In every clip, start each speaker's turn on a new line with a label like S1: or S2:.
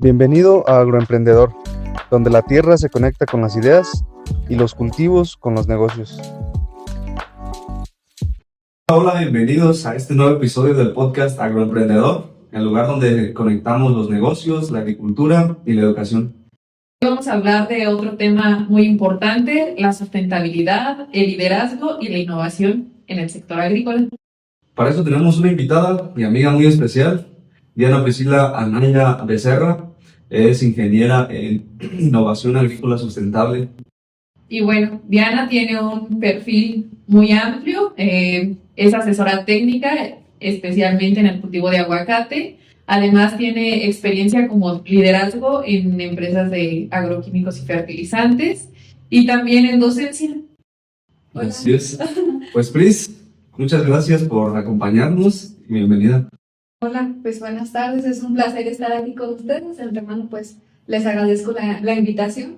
S1: Bienvenido a Agroemprendedor, donde la tierra se conecta con las ideas y los cultivos con los negocios.
S2: Hola, bienvenidos a este nuevo episodio del podcast Agroemprendedor, el lugar donde conectamos los negocios, la agricultura y la educación.
S3: Vamos a hablar de otro tema muy importante, la sustentabilidad, el liderazgo y la innovación en el sector agrícola.
S2: Para eso tenemos una invitada, mi amiga muy especial, Diana Priscila Anaya Becerra. Es ingeniera en innovación agrícola sustentable.
S3: Y bueno, Diana tiene un perfil muy amplio, es asesora técnica, especialmente en el cultivo de aguacate. Además tiene experiencia como liderazgo en empresas de agroquímicos y fertilizantes y también en docencia.
S2: Hola. Así es. Pues Pris, muchas gracias por acompañarnos y bienvenida.
S4: Hola, pues buenas tardes, es un placer estar aquí con ustedes. De antemano, pues les agradezco la invitación.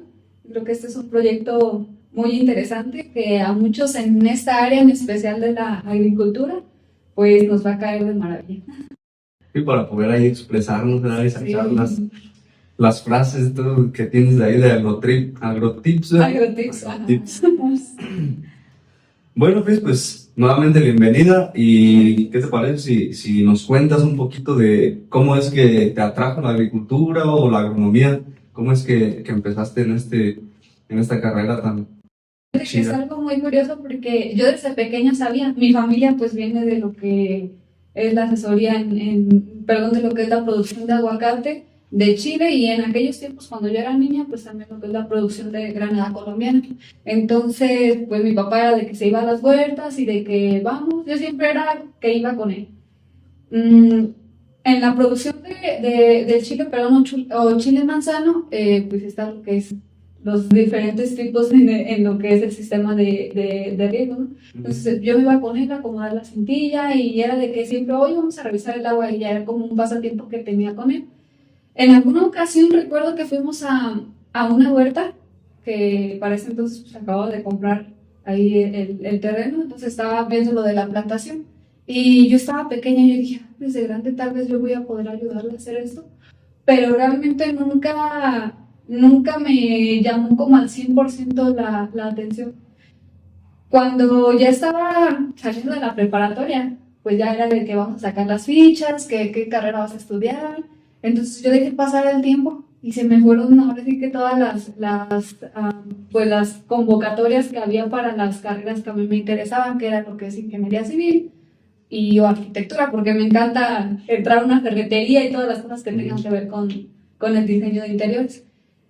S4: Creo que este es un proyecto muy interesante que a muchos en esta área, en especial de la agricultura, pues nos va a caer de maravilla.
S2: Y para poder ahí expresarnos, ¿verdad? Y sacar
S4: Sí.
S2: las frases todo que tienes de ahí de agrotips.
S4: Agrotips.
S2: Agrotips. Bueno, pues nuevamente bienvenida. ¿Y qué te parece si nos cuentas un poquito de cómo es que te atrajo la agricultura o la agronomía? ¿Cómo es que empezaste en esta carrera tan
S4: Es
S2: chida?
S4: algo muy curioso porque yo desde pequeña sabía, mi familia pues viene de lo que es la asesoría de lo que es la producción de aguacate de Chile, y en aquellos tiempos cuando yo era niña pues también lo que es la producción de granada colombiana. Entonces pues mi papá era de que se iba a las huertas y de que vamos, yo siempre era que iba con él. En la producción del chile peruano o chile manzano, pues está lo que es los diferentes tipos en lo que es el sistema de riego, ¿no? Entonces yo me iba con él a acomodar la cintilla y era de que siempre, hoy vamos a revisar el agua, y ya era como un pasatiempo que tenía con él. En alguna ocasión recuerdo que fuimos a una huerta que para ese entonces pues, acababa de comprar ahí el terreno, entonces estaba viendo lo de la plantación. Y yo estaba pequeña y yo dije, desde grande tal vez yo voy a poder ayudarle a hacer esto, pero realmente nunca me llamó como al 100% la atención. Cuando ya estaba saliendo de la preparatoria, pues ya era de que vamos a sacar las fichas, qué carrera vas a estudiar. Entonces yo dejé pasar el tiempo y se me fueron ahora sí que todas las convocatorias que había para las carreras que a mí me interesaban, que era lo que es ingeniería civil o arquitectura, porque me encanta entrar a una ferretería y todas las cosas que tengan que ver con el diseño de interiores.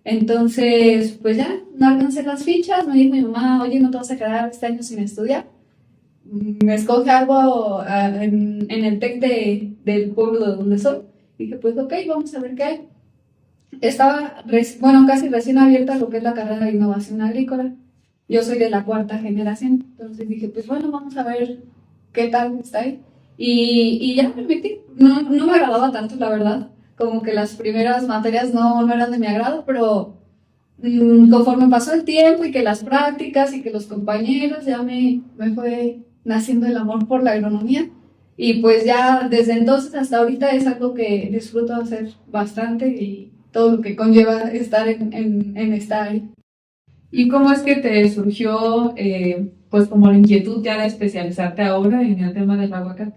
S4: Entonces, pues ya, no alcancé las fichas, me dijo mi mamá, oye, no te vas a quedar este año sin estudiar. Me escoge algo en el TEC del pueblo de donde soy. Dije, pues ok, vamos a ver qué hay. Estaba, casi recién abierta lo que es la carrera de innovación agrícola. Yo soy de la 4ª generación, entonces dije, pues bueno, vamos a ver qué tal está ahí. Y ya me metí. No me agradaba tanto, la verdad. Como que las primeras materias no eran de mi agrado, pero conforme pasó el tiempo y que las prácticas y que los compañeros, ya me fue naciendo el amor por la agronomía. Y pues ya desde entonces hasta ahorita es algo que disfruto hacer bastante y todo lo que conlleva estar en esta área.
S3: ¿Y cómo es que te surgió pues como la inquietud ya de especializarte ahora en el tema del aguacate?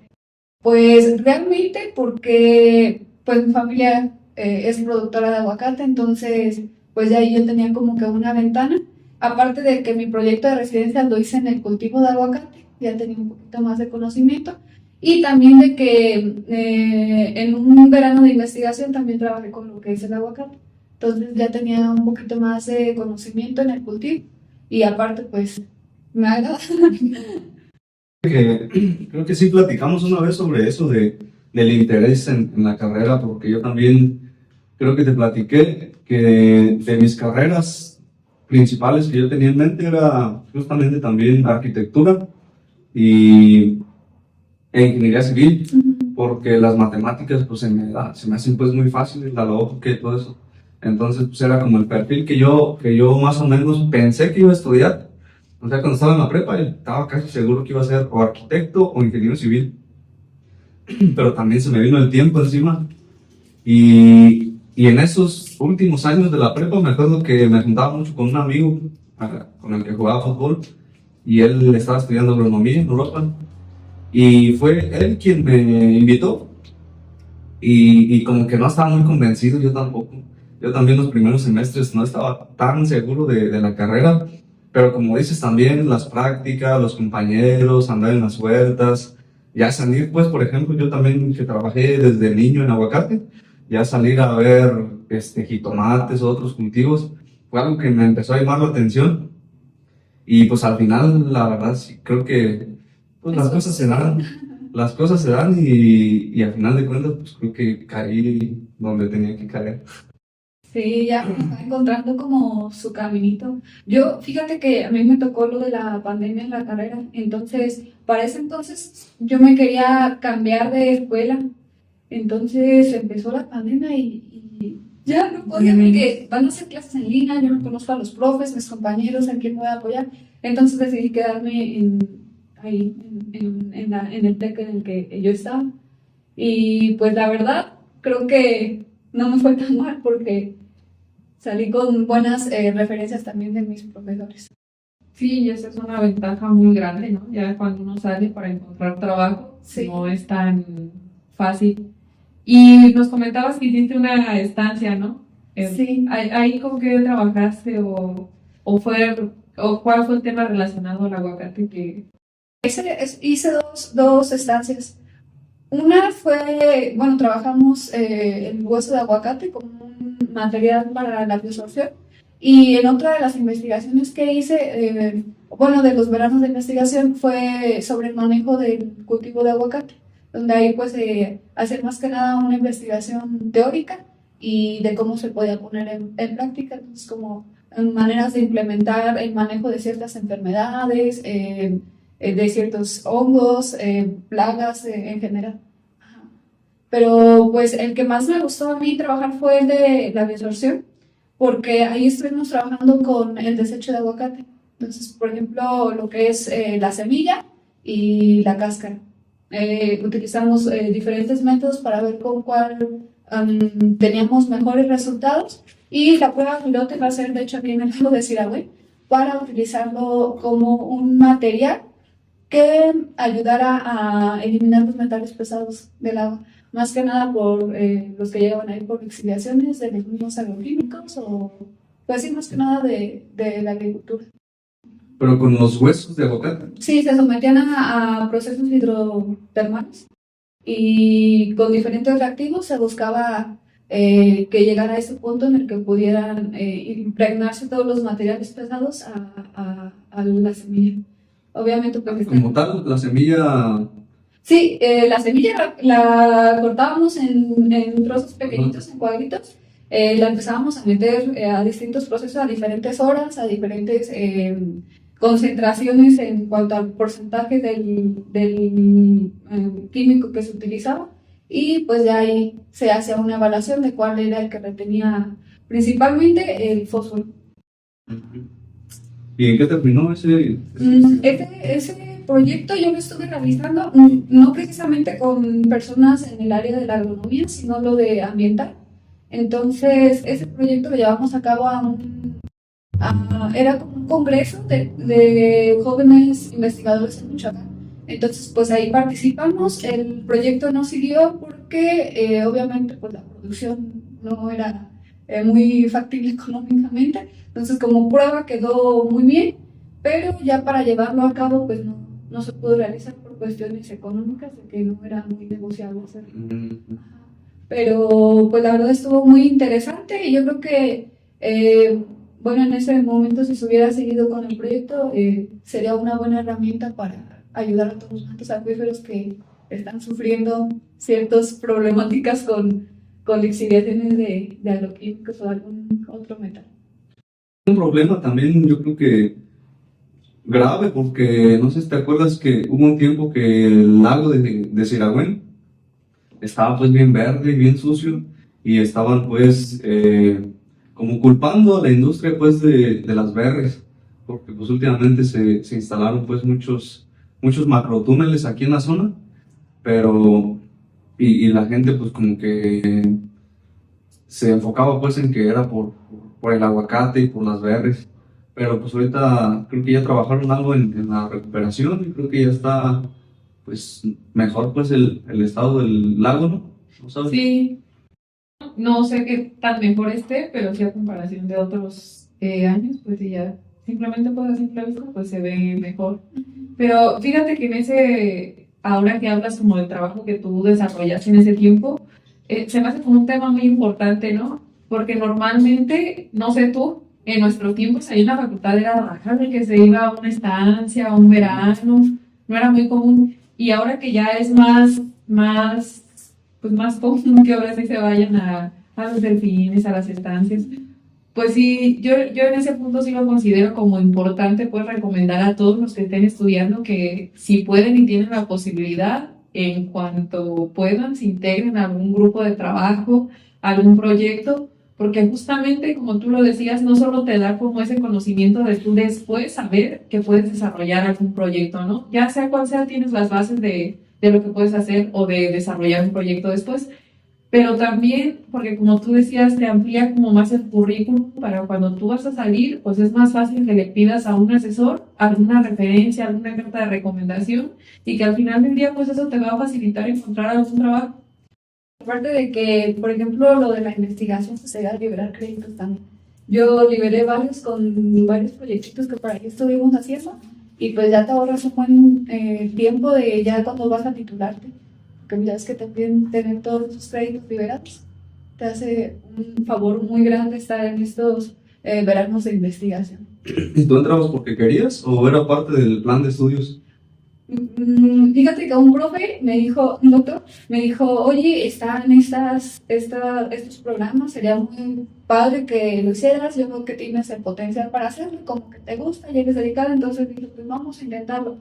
S4: Pues realmente porque pues mi familia es productora de aguacate, entonces pues ya ahí yo tenía como que una ventana. Aparte de que mi proyecto de residencia lo hice en el cultivo de aguacate, ya tenía un poquito más de conocimiento. Y también de que en un verano de investigación también trabajé con lo que es el aguacate. Entonces ya tenía un poquito más de conocimiento en el cultivo. Y aparte pues me agrada.
S2: Creo que sí platicamos una vez sobre eso del interés en la carrera, porque yo también creo que te platiqué que de mis carreras principales que yo tenía en mente era justamente también arquitectura e ingeniería civil, porque las matemáticas pues se me hacen pues muy fáciles, la lógica y todo eso. Entonces pues era como el perfil que yo más o menos pensé que iba a estudiar. O sea, cuando estaba en la prepa, estaba casi seguro que iba a ser o arquitecto o ingeniero civil. Pero también se me vino el tiempo encima. Y Y en esos últimos años de la prepa me acuerdo que me juntaba mucho con un amigo con el que jugaba fútbol y él estaba estudiando agronomía en Europa y fue él quien me invitó y como que no estaba muy convencido, yo tampoco. Yo también los primeros semestres no estaba tan seguro de la carrera, pero como dices también las prácticas, los compañeros, andar en las vueltas, ya salir pues por ejemplo yo también que trabajé desde niño en aguacate, ya salir a ver jitomates o otros cultivos, fue algo que me empezó a llamar la atención y pues al final la verdad sí creo que pues las cosas se dan y al final de cuentas pues creo que caí donde tenía que caer.
S4: Sí, ya uno va encontrando como su caminito. Yo, fíjate que a mí me tocó lo de la pandemia en la carrera, entonces, para ese entonces yo me quería cambiar de escuela, entonces empezó la pandemia y ya no podía porque van a hacer clases en línea, yo no conozco a los profes, mis compañeros, a quién me voy a apoyar, entonces decidí quedarme ahí, en el TEC en el que yo estaba. Y pues la verdad, creo que no me fue tan mal porque salí con buenas referencias también de mis profesores.
S3: Sí, y esa es una ventaja muy grande, ¿no? Ya cuando uno sale para encontrar trabajo,
S4: Sí.
S3: no es tan fácil. Y nos comentabas que hiciste una estancia, ¿no?
S4: Sí.
S3: ¿Ahí con qué trabajaste o cuál fue el tema relacionado al aguacate que...
S4: Hice dos estancias. Una fue, bueno, trabajamos el hueso de aguacate como un material para la biosorción. Y en otra de las investigaciones que hice, bueno, de los veranos de investigación, fue sobre el manejo del cultivo de aguacate, donde ahí pues hacer más que nada una investigación teórica y de cómo se podía poner en práctica, entonces como maneras de implementar el manejo de ciertas enfermedades, de ciertos hongos, plagas en general. Pero pues el que más me gustó a mí trabajar fue el de la biosorción, porque ahí estuvimos trabajando con el desecho de aguacate. Entonces, por ejemplo, lo que es la semilla y la cáscara. Utilizamos diferentes métodos para ver con cuál teníamos mejores resultados y la prueba piloto va a ser, de hecho, aquí en el lago de Siragüe, para utilizarlo como un material que ayudara a eliminar los metales pesados del agua, más que nada por los que llegaban ahí por exiliaciones de los mismos agroquímicos o pues sí, más que nada de la agricultura.
S2: Pero con los huesos de aguacate.
S4: Sí, se sometían a procesos hidrotermales y con diferentes reactivos se buscaba que llegara a ese punto en el que pudieran impregnarse todos los materiales pesados a la semilla. Obviamente, pues,
S2: Como tal, la semilla.
S4: sí, la semilla la cortábamos en trozos pequeñitos, en cuadritos, la empezábamos a meter a distintos procesos, a diferentes horas, a diferentes concentraciones en cuanto al porcentaje del químico que se utilizaba y pues de ahí se hacía una evaluación de cuál era el que retenía principalmente el fósforo.
S2: ¿Y en qué terminó ese?
S4: Ese proyecto yo lo estuve realizando no precisamente con personas en el área de la agronomía, sino lo de ambiental. Entonces, ese proyecto lo llevamos a cabo era como un congreso de jóvenes investigadores en Michoacán. Entonces, pues ahí participamos. El proyecto no siguió porque obviamente pues la producción no era muy factible económicamente. Entonces, como prueba quedó muy bien, pero ya para llevarlo a cabo pues no se pudo realizar por cuestiones económicas, de que no era muy negociable hacerlo. Pero pues la verdad estuvo muy interesante y yo creo que bueno, en ese momento si se hubiera seguido con el proyecto sería una buena herramienta para ayudar a todos los acuíferos que están sufriendo ciertas problemáticas con lixiviaciones de agroquímicos o algún otro metal.
S2: Un problema también, yo creo que grave, porque no sé si te acuerdas que hubo un tiempo que el lago de Siragüen estaba pues bien verde y bien sucio y estaban pues como culpando a la industria pues de las berries, porque pues últimamente se instalaron pues muchos macrotúneles aquí en la zona, pero y la gente pues como que se enfocaba pues en que era por el aguacate y por las berries, pero pues ahorita creo que ya trabajaron algo en la recuperación y creo que ya está pues mejor pues el estado del lago, ¿no? ¿No sabes?
S3: Sí, no sé qué tan mejor esté, pero sí a comparación de otros años, pues sí ya simplemente pues a simple vista pues se ve mejor. Pero fíjate que en ese, ahora que hablas como del trabajo que tú desarrollaste en ese tiempo, se me hace como un tema muy importante, ¿no? Porque normalmente, no sé tú, en nuestros tiempos ahí en la facultad era raro de que se iba a una estancia, a un verano, no era muy común. Y ahora que ya es pues más común que ahora sí se vayan a los delfines, a las estancias. Pues sí, yo en ese punto sí lo considero como importante, pues recomendar a todos los que estén estudiando que si pueden y tienen la posibilidad, en cuanto puedan, se integren a algún grupo de trabajo, algún proyecto, porque justamente, como tú lo decías, no solo te da como ese conocimiento de tú después saber que puedes desarrollar algún proyecto, ¿no? Ya sea cual sea, tienes las bases de lo que puedes hacer o de desarrollar un proyecto después, pero también, porque como tú decías, te amplía como más el currículum para cuando tú vas a salir, pues es más fácil que le pidas a un asesor alguna referencia, alguna carta de recomendación y que al final del día, pues eso te va a facilitar encontrar algún trabajo.
S4: Aparte de que, por ejemplo, lo de la investigación, pues se va a liberar créditos también. Yo liberé varios con varios proyectitos que por ahí estuvimos haciendo y pues ya te ahorras un buen tiempo de ya cuando vas a titularte. Porque mira, es que también tener todos esos créditos liberados te hace un favor muy grande estar en estos veranos de investigación.
S2: ¿Y tú entrabas porque querías o era parte del plan de estudios?
S4: Fíjate que un profe me dijo, un doctor, me dijo, oye, están estos programas, sería muy padre que lo hicieras, yo creo que tienes el potencial para hacerlo, como que te gusta y eres dedicada, entonces dije, pues vamos a intentarlo.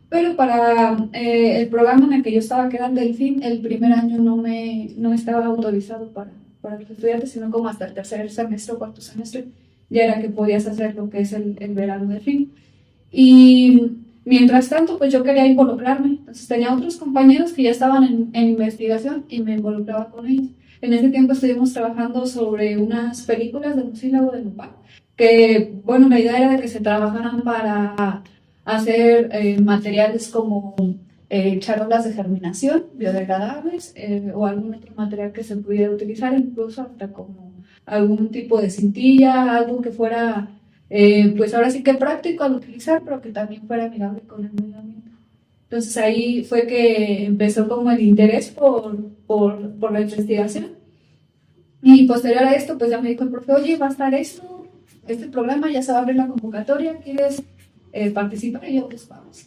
S4: Pero para el programa en el que yo estaba, que era el Delfín, el primer año no estaba autorizado para los estudiantes, sino como hasta el tercer semestre o cuarto semestre, ya era que podías hacer lo que es el verano Delfín. Y mientras tanto, pues yo quería involucrarme. Entonces tenía otros compañeros que ya estaban en investigación y me involucraba con ellos. En ese tiempo estuvimos trabajando sobre unas películas del mucílago de Nopal, que, bueno, la idea era de que se trabajaran para hacer materiales como charolas de germinación, biodegradables, o algún otro material que se pudiera utilizar, incluso hasta como algún tipo de cintilla, algo que fuera pues ahora sí que práctico al utilizar, pero que también fuera amigable con el medio ambiente. Entonces ahí fue que empezó como el interés por la investigación. Y posterior a esto, pues ya me dijo el profe, oye, va a estar este programa, ya se va a abrir la convocatoria, ¿quieres participar? Y yo, pues vamos.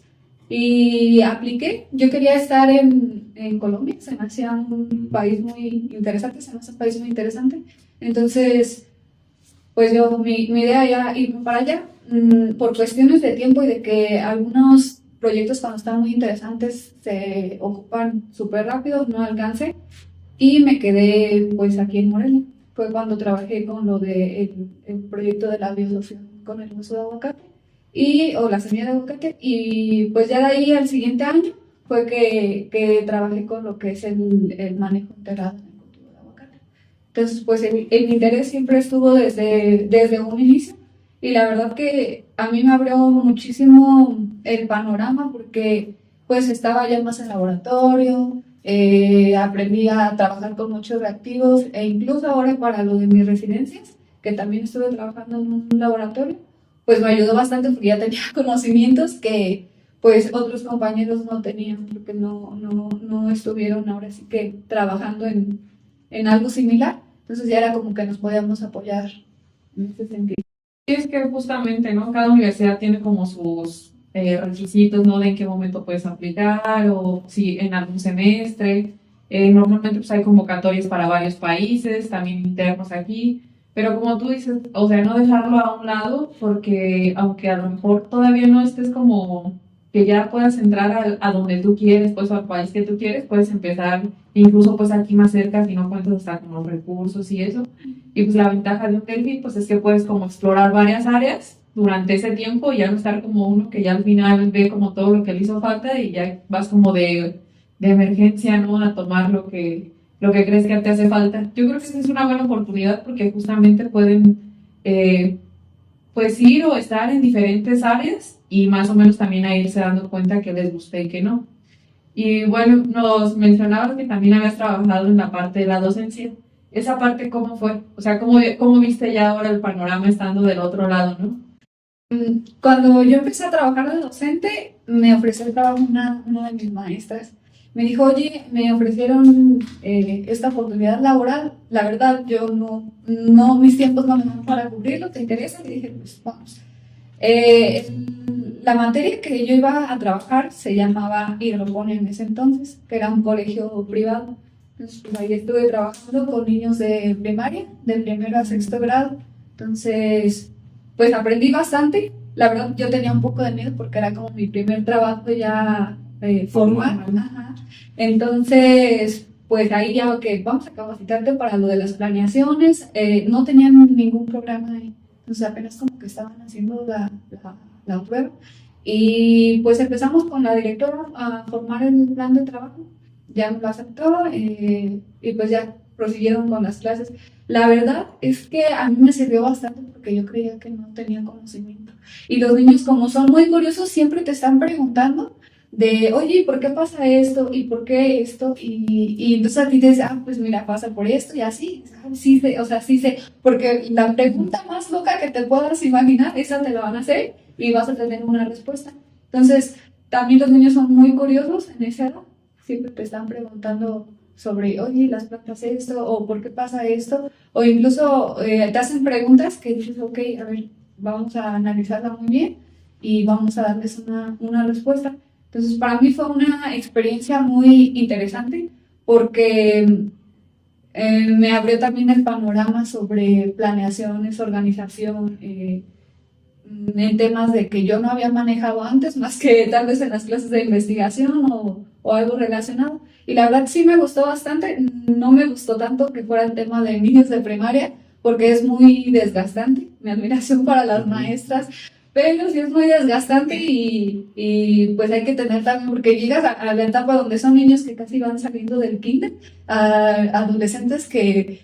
S4: Y apliqué, yo quería estar en Colombia, se me hacía un país muy interesante, entonces pues yo, mi idea era irme para allá, por cuestiones de tiempo y de que algunos proyectos cuando están muy interesantes se ocupan súper rápido, no alcancé y me quedé pues aquí en Morelia. Fue cuando trabajé con lo de el proyecto de la biosolución con el uso de aguacate o la semilla de aguacate y pues ya de ahí al siguiente año fue que trabajé con lo que es el manejo integrado. Entonces, pues el interés siempre estuvo desde un inicio y la verdad que a mí me abrió muchísimo el panorama porque pues estaba ya más en laboratorio, aprendí a trabajar con muchos reactivos e incluso ahora para lo de mis residencias, que también estuve trabajando en un laboratorio, pues me ayudó bastante porque ya tenía conocimientos que pues otros compañeros no tenían porque no estuvieron ahora sí que trabajando en algo similar, entonces ya era como que nos podíamos apoyar en ese sentido.
S3: Y es que justamente, ¿no? Cada universidad tiene como sus requisitos, ¿no? De en qué momento puedes aplicar o si en algún semestre. Normalmente pues hay convocatorias para varios países, también internos aquí, pero como tú dices, o sea, no dejarlo a un lado porque aunque a lo mejor todavía no estés como que ya puedas entrar a donde tú quieres, pues al país que tú quieres, puedes empezar incluso pues aquí más cerca si no cuentas hasta con los recursos y eso. Y pues la ventaja de un Delfín pues es que puedes como explorar varias áreas durante ese tiempo y ya no estar como uno que ya al final ve como todo lo que le hizo falta y ya vas como de emergencia, ¿no? A tomar lo que crees que te hace falta. Yo creo que esa es una buena oportunidad porque justamente pueden pues ir o estar en diferentes áreas y más o menos también a irse dando cuenta que les gusta y que no. Y bueno, nos mencionabas que también habías trabajado en la parte de la docencia. Esa parte, ¿cómo fue? O sea, ¿cómo viste ya ahora el panorama estando del otro lado, no?
S4: Cuando yo empecé a trabajar de docente, me ofreció el trabajo una de mis maestras. Me dijo, oye, me ofrecieron esta oportunidad laboral. La verdad, yo mis tiempos no me dan para cubrirlo, ¿te interesa? Le dije, pues vamos. La materia que yo iba a trabajar se llamaba hidroponía en ese entonces, que era un colegio privado. Entonces, pues, ahí estuve trabajando con niños de primaria, de primero a sexto grado. Entonces, pues aprendí bastante. La verdad, yo tenía un poco de miedo porque era como mi primer trabajo ya formal. Ajá. Entonces, pues ahí ya, ok, vamos a capacitarte para lo de las planeaciones. No tenían ningún programa ahí. Entonces, apenas como que estaban haciendo la prueba. Y pues empezamos con la directora a formar el plan de trabajo. Ya me lo aceptó y pues ya prosiguieron con las clases. La verdad es que a mí me sirvió bastante porque yo creía que no tenía conocimiento. Y los niños, como son muy curiosos, siempre te están preguntando de, oye, ¿por qué pasa esto? ¿Y por qué esto? Y entonces a ti te dice, pues mira, pasa por esto y así. Sí sé, o sea, sí sé. Porque la pregunta más loca que te puedas imaginar, esa te la van a hacer y vas a tener una respuesta. Entonces, también los niños son muy curiosos en esa edad. Siempre te están preguntando sobre, oye, las plantas esto, o por qué pasa esto, o incluso te hacen preguntas que dices, ok, a ver, vamos a analizarla muy bien y vamos a darles una respuesta. Entonces, para mí fue una experiencia muy interesante porque me abrió también el panorama sobre planeaciones, organización, en temas de que yo no había manejado antes, más que tal vez en las clases de investigación o algo relacionado. Y la verdad sí me gustó bastante, no me gustó tanto que fuera el tema de niños de primaria, porque es muy desgastante, mi admiración para las maestras, pero sí es muy desgastante y pues hay que tener también, porque llegas a la etapa donde son niños que casi van saliendo del kinder, a adolescentes que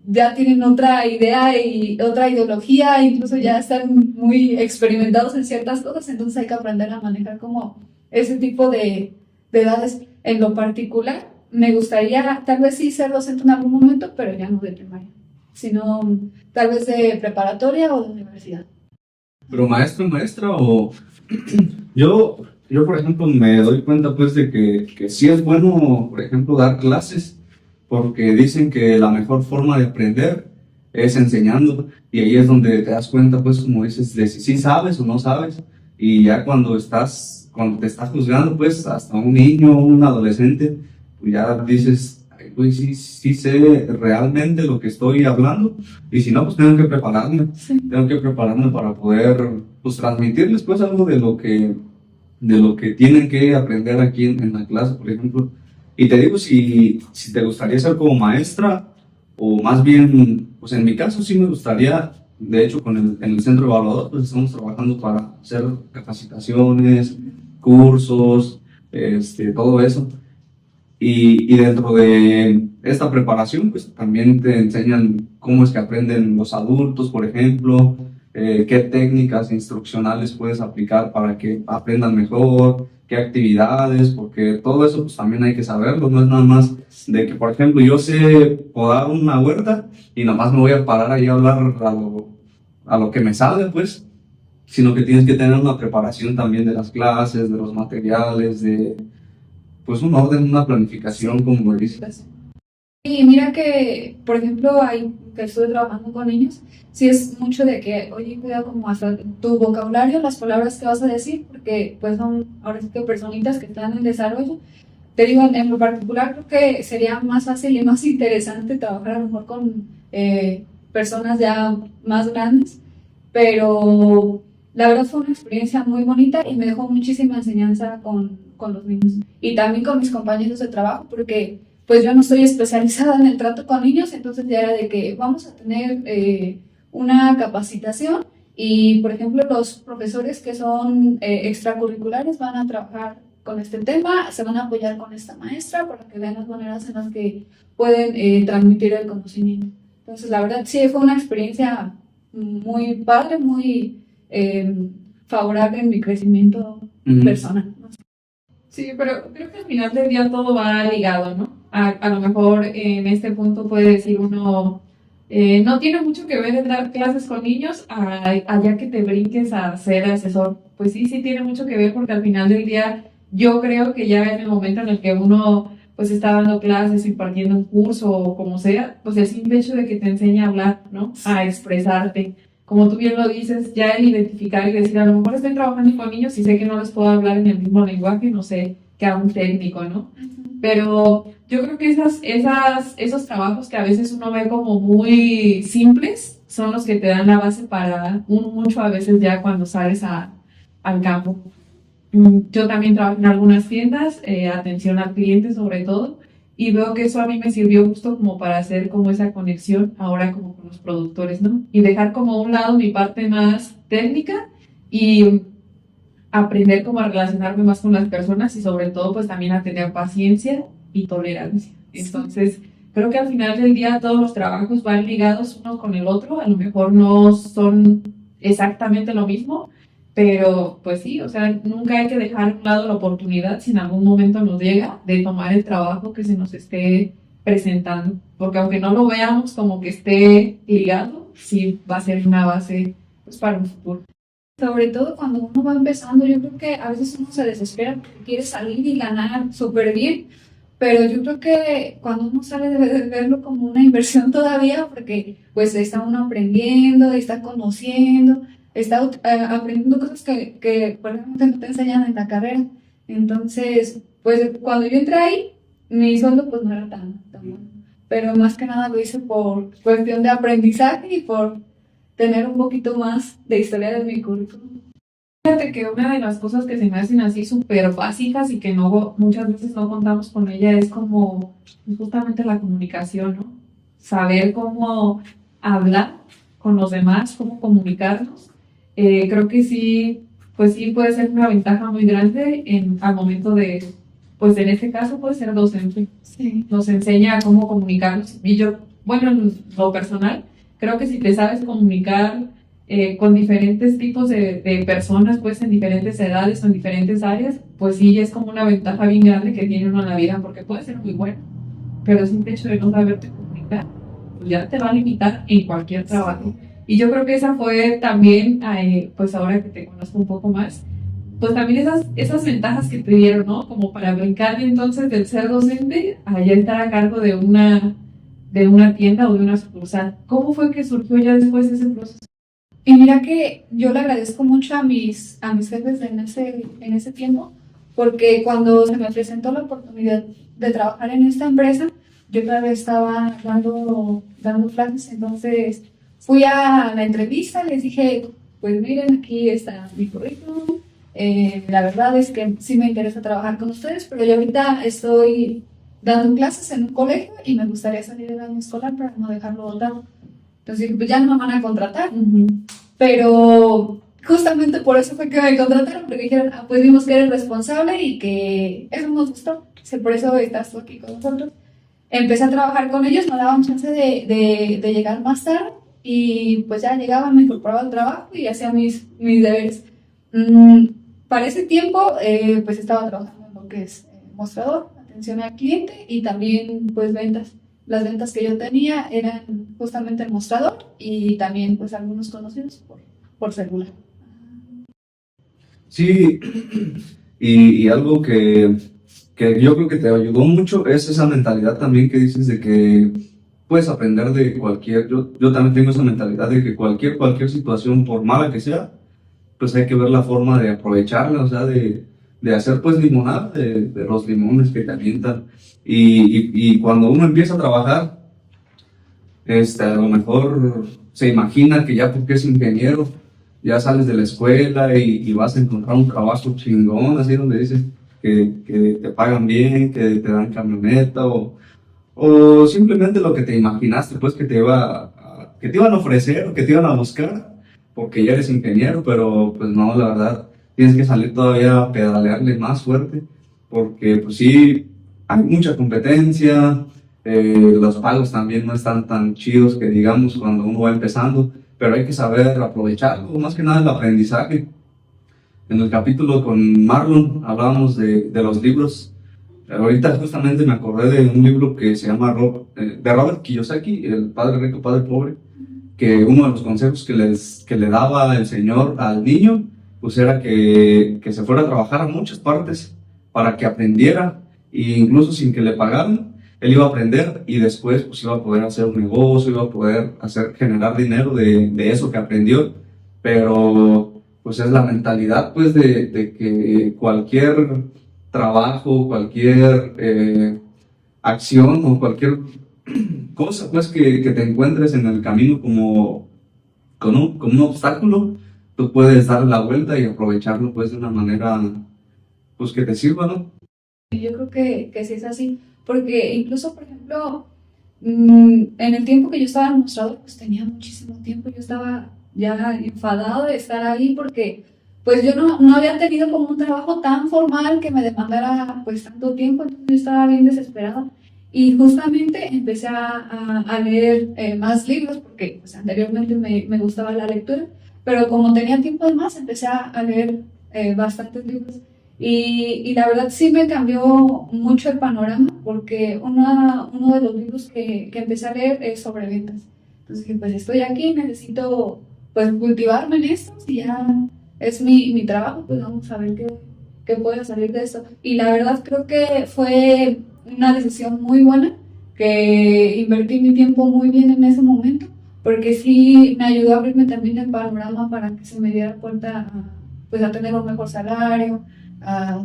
S4: ya tienen otra idea y otra ideología, incluso ya están muy experimentados en ciertas cosas, entonces hay que aprender a manejar como ese tipo de edades. En lo particular, me gustaría tal vez sí ser docente en algún momento, pero ya no de primaria, sino tal vez de preparatoria o de universidad.
S2: Pero maestro, maestra, o yo, por ejemplo, me doy cuenta pues de que sí es bueno, por ejemplo, dar clases, porque dicen que la mejor forma de aprender es enseñando, y ahí es donde te das cuenta, pues, como dices, de si sí sabes o no sabes, y ya cuando te estás juzgando, pues, hasta un niño o un adolescente, pues ya dices, ay, pues sí sé realmente lo que estoy hablando, y si no, pues tengo que prepararme, para poder, pues, transmitirles, pues, algo de lo que tienen que aprender aquí en la clase, por ejemplo. Y te digo, si te gustaría ser como maestra, o más bien, pues en mi caso sí me gustaría, de hecho en el centro evaluador, pues estamos trabajando para hacer capacitaciones, cursos, todo eso. Y dentro de esta preparación, pues también te enseñan cómo es que aprenden los adultos, por ejemplo, qué técnicas instruccionales puedes aplicar para que aprendan mejor, qué actividades, porque todo eso pues también hay que saberlo, no es nada más de que, por ejemplo, yo sé podar una huerta y nada más me voy a parar ahí a hablar a lo que me sale, pues, sino que tienes que tener una preparación también de las clases, de los materiales, de pues un orden, una planificación, como dices.
S4: Y mira que, por ejemplo, que estuve trabajando con niños, sí es mucho de que, oye, cuidado como hasta tu vocabulario, las palabras que vas a decir, porque pues son ahora sí que personitas que están en desarrollo. Te digo, en lo particular creo que sería más fácil y más interesante trabajar a lo mejor con personas ya más grandes, pero la verdad fue una experiencia muy bonita y me dejó muchísima enseñanza con los niños y también con mis compañeros de trabajo, porque pues yo no estoy especializada en el trato con niños, entonces ya era de que vamos a tener una capacitación y, por ejemplo, los profesores que son extracurriculares van a trabajar con este tema, se van a apoyar con esta maestra para que vean las maneras en las que pueden transmitir el conocimiento. Entonces, la verdad, sí, fue una experiencia muy padre, muy favorable en mi crecimiento personal.
S3: Sí, pero creo que al final del día todo va ligado, ¿no? A lo mejor en este punto puede decir uno, no tiene mucho que ver en dar clases con niños allá que te brinques a ser asesor. Pues sí, sí tiene mucho que ver porque al final del día yo creo que ya en el momento en el que uno pues está dando clases, impartiendo un curso o como sea, pues el simple hecho de que te enseñe a hablar, ¿no? A expresarte. Como tú bien lo dices, ya el identificar y decir, a lo mejor estoy trabajando con niños y sé que no les puedo hablar en el mismo lenguaje, no sé, que a un técnico, ¿no? Pero yo creo que esos trabajos que a veces uno ve como muy simples son los que te dan la base para mucho a veces ya cuando sales al campo. Yo también trabajo en algunas tiendas, atención al cliente sobre todo, y veo que eso a mí me sirvió justo como para hacer como esa conexión ahora como con los productores, ¿no? Y dejar como a un lado mi parte más técnica y aprender cómo a relacionarme más con las personas y sobre todo pues también a tener paciencia y tolerancia. Entonces, creo que al final del día todos los trabajos van ligados uno con el otro, a lo mejor no son exactamente lo mismo, pero pues sí, o sea, nunca hay que dejar a un lado la oportunidad si en algún momento nos llega de tomar el trabajo que se nos esté presentando, porque aunque no lo veamos como que esté ligado, sí va a ser una base pues para un futuro.
S4: Sobre todo cuando uno va empezando, yo creo que a veces uno se desespera porque quiere salir y ganar súper bien, pero yo creo que cuando uno sale debe de verlo como una inversión todavía, porque pues está uno aprendiendo, está conociendo, está aprendiendo cosas que por ejemplo no te enseñan en la carrera. Entonces, pues cuando yo entré ahí, mi sueldo pues no era tan bueno, pero más que nada lo hice por cuestión de aprendizaje y por tener un poquito más de historia de mi currículum.
S3: Fíjate que una de las cosas que se me hacen así súper básicas y que no, muchas veces no contamos con ella es como justamente la comunicación, ¿no? Saber cómo hablar con los demás, cómo comunicarnos. Creo que sí, pues sí puede ser una ventaja muy grande al momento de, pues en este caso puede ser docente.
S4: Sí.
S3: Nos enseña cómo comunicarnos. Y yo, bueno, en lo personal, creo que si te sabes comunicar con diferentes tipos de personas, pues en diferentes edades o en diferentes áreas, pues sí es como una ventaja bien grande que tiene uno en la vida, porque puede ser muy bueno, pero el simple hecho de no saberte comunicar, pues ya te va a limitar en cualquier trabajo. Y yo creo que esa fue también, pues ahora que te conozco un poco más, pues también esas ventajas que te dieron, ¿no? Como para brincar entonces del ser docente a ya estar a cargo de una tienda o de una sucursal. ¿Cómo fue que surgió ya después ese proceso?
S4: Y mira que yo le agradezco mucho a mis jefes en ese tiempo, porque cuando se me presentó la oportunidad de trabajar en esta empresa, yo todavía estaba dando clases, entonces fui a la entrevista, les dije, pues miren, aquí está mi currículum, la verdad es que sí me interesa trabajar con ustedes, pero yo ahorita estoy dando clases en un colegio y me gustaría salir del año escolar para no dejarlo botado. Entonces dije, pues ya no me van a contratar. Pero justamente por eso fue que me contrataron, porque dijeron, pues vimos que eres responsable y que eso nos gustó. Por eso estás tú aquí con nosotros. Empecé a trabajar con ellos, me daban chance de llegar más tarde y pues ya llegaba, me incorporaba al trabajo y hacía mis deberes. Para ese tiempo pues estaba trabajando en lo que es mostrador, atención al cliente y también pues ventas. Las ventas que yo tenía eran justamente el mostrador y también pues algunos conocidos por celular.
S2: Sí, y algo que yo creo que te ayudó mucho es esa mentalidad también que dices de que puedes aprender de cualquier, yo también tengo esa mentalidad de que cualquier situación, por mala que sea, pues hay que ver la forma de aprovecharla, o sea, de hacer pues limonada de los limones que te alientan. Y cuando uno empieza a trabajar, a lo mejor se imagina que ya porque es ingeniero, ya sales de la escuela y vas a encontrar un trabajo chingón, así donde dices que te pagan bien, que te dan camioneta o simplemente lo que te imaginaste, pues que te iban a ofrecer o que te iban a buscar, porque ya eres ingeniero, pero pues no, la verdad, tienes que salir todavía a pedalearle más fuerte, porque pues sí, hay mucha competencia, los pagos también no están tan chidos que digamos cuando uno va empezando, pero hay que saber aprovecharlo, más que nada el aprendizaje. En el capítulo con Marlon hablábamos de los libros. Ahorita justamente me acordé de un libro que se llama de Robert Kiyosaki, El Padre Rico, Padre Pobre, que uno de los consejos que le daba el Señor al niño, pues era que se fuera a trabajar a muchas partes para que aprendiera, e incluso sin que le pagaran, él iba a aprender y después pues iba a poder hacer un negocio, iba a poder generar dinero de eso que aprendió, pero pues es la mentalidad pues de que cualquier trabajo, cualquier acción o cualquier cosa pues que te encuentres en el camino como con un obstáculo, tú puedes darle la vuelta y aprovecharlo pues de una manera pues que te sirva, ¿no?
S4: Yo creo que sí es así, porque incluso, por ejemplo, en el tiempo que yo estaba en el mostrador, pues tenía muchísimo tiempo, yo estaba ya enfadado de estar ahí porque pues yo no había tenido como un trabajo tan formal que me demandara pues tanto tiempo, entonces yo estaba bien desesperada. Y justamente empecé a leer más libros, porque pues, anteriormente me gustaba la lectura, pero como tenía tiempo de más, empecé a leer bastantes libros. Y la verdad sí me cambió mucho el panorama, porque uno de los libros que empecé a leer es sobre ventas. Entonces dije, pues estoy aquí, necesito pues cultivarme en esto, y ya es mi trabajo, pues vamos a ver qué puede salir de esto. Y la verdad creo que fue una decisión muy buena, que invertí mi tiempo muy bien en ese momento, porque sí me ayudó a abrirme también el panorama para que se me diera cuenta pues a tener un mejor salario,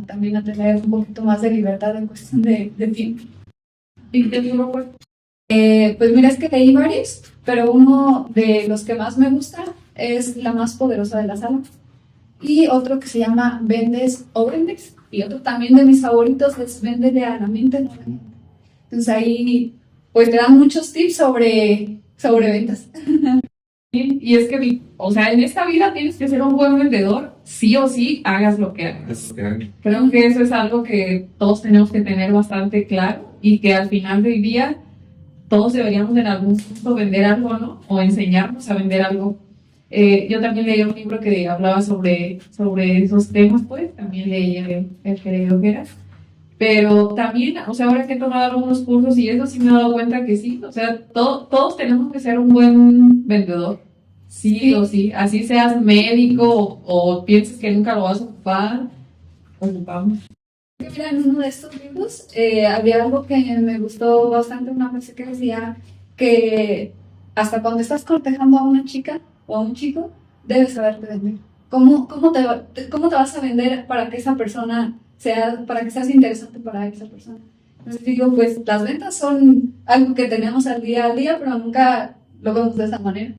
S4: también a tener un poquito más de libertad en cuestión de tiempo.
S3: ¿Y qué libro fue?
S4: Pues mira, es que leí varios, pero uno de los que más me gusta es La más poderosa de la sala. Y otro que se llama Vendes o Vendes. Y otro también de mis favoritos es Véndele a la mente, no a la mente. Entonces ahí pues te dan muchos tips sobre ventas.
S3: Y es que, o sea, en esta vida tienes que ser un buen vendedor, sí o sí, hagas lo que hagas. Creo que eso es algo que todos tenemos que tener bastante claro y que al final del día todos deberíamos en algún punto vender algo, ¿no? O enseñarnos a vender algo. Yo también leí un libro que hablaba sobre esos temas, pues, también leí el que era. Pero también, o sea, ahora que he tomado algunos cursos y eso sí me he dado cuenta que sí, o sea, todos tenemos que ser un buen vendedor, sí o sí, así seas médico o pienses que nunca lo vas a ocupar, ocupamos.
S4: Mira, en uno de estos libros había algo que me gustó bastante, una frase que decía que hasta cuando estás cortejando a una chica o a un chico, debes saberte vender. ¿Cómo te vas a vender para que esa persona para que seas interesante para esa persona? Entonces digo, pues las ventas son algo que tenemos al día, pero nunca lo vemos de esa manera.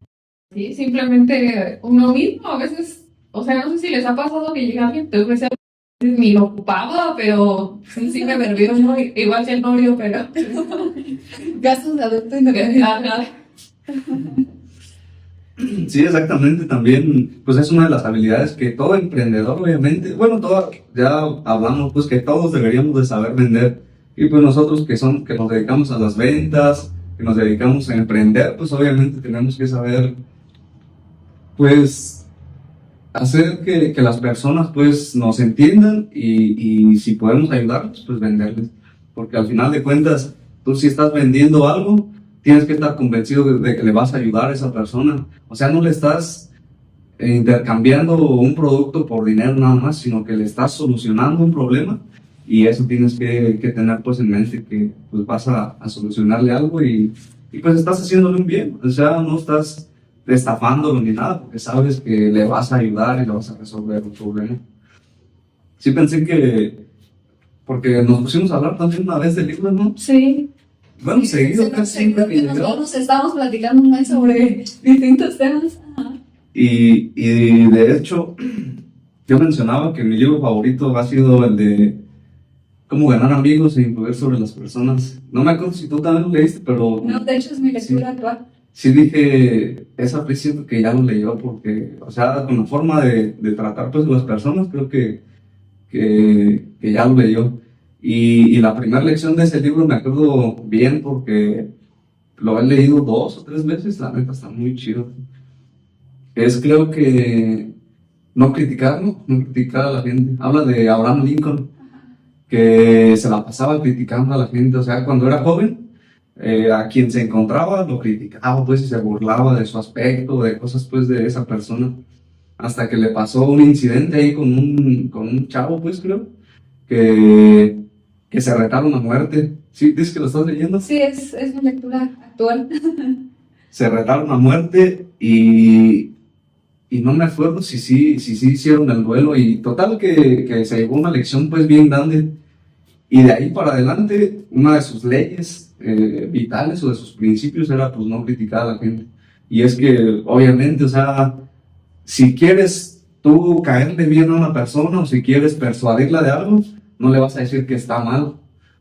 S3: Sí, simplemente uno mismo, a veces, o sea, no sé si les ha pasado que llega alguien, te ofrece algo, ni lo ocupaba, pero sí me verbió, ¿no? Igual que el novio, pero...
S4: Gastos de adulto independiente.
S3: Ajá.
S2: Sí, exactamente, también, pues es una de las habilidades que todo emprendedor, obviamente, bueno, ya hablamos, pues que todos deberíamos de saber vender, y pues nosotros que nos dedicamos a las ventas, que nos dedicamos a emprender, pues obviamente tenemos que saber, pues, hacer que las personas, pues, nos entiendan, y si podemos ayudarlos, pues venderles, porque al final de cuentas, tú si estás vendiendo algo, tienes que estar convencido de que le vas a ayudar a esa persona. O sea, no le estás intercambiando un producto por dinero nada más, sino que le estás solucionando un problema. Y eso tienes que tener pues en mente, que pues vas a solucionarle algo y pues estás haciéndole un bien. O sea, no estás estafándolo ni nada, porque sabes que le vas a ayudar y le vas a resolver un problema. Sí pensé porque nos pusimos a hablar también una vez del libro, ¿no?
S4: Sí.
S2: Bueno, seguido casi siempre que
S4: nosotros estábamos platicando más sobre distintos temas. Ajá.
S2: Y de hecho, yo mencionaba que mi libro favorito ha sido el de Cómo ganar amigos e influir sobre las personas. No me acuerdo si tú también lo leíste, pero...
S4: No, de hecho es mi lectura actual.
S2: sí dije, esa vez siento que ya lo leyó porque, o sea, con la forma de tratar pues a las personas, creo que ya lo leyó. Y la primera lección de ese libro me acuerdo bien porque lo he leído 2 o 3 veces, la neta está muy chido. Es creo que no criticar, no criticar a la gente. Habla de Abraham Lincoln, que se la pasaba criticando a la gente, o sea, cuando era joven, a quien se encontraba lo criticaba, pues, y se burlaba de su aspecto, de cosas, pues, de esa persona, hasta que le pasó un incidente ahí con un chavo, pues, creo, que, que se retaron a muerte. ¿Sí? ¿Dices que lo estás leyendo?
S4: Sí, es mi lectura actual.
S2: Se retaron a muerte y no me acuerdo si sí hicieron el duelo, y total que se llevó una lección, pues, bien grande. Y de ahí para adelante, una de sus leyes vitales o de sus principios era pues no criticar a la gente. Y es que obviamente, o sea, si quieres tú caerle bien a una persona o si quieres persuadirla de algo, no le vas a decir que está mal.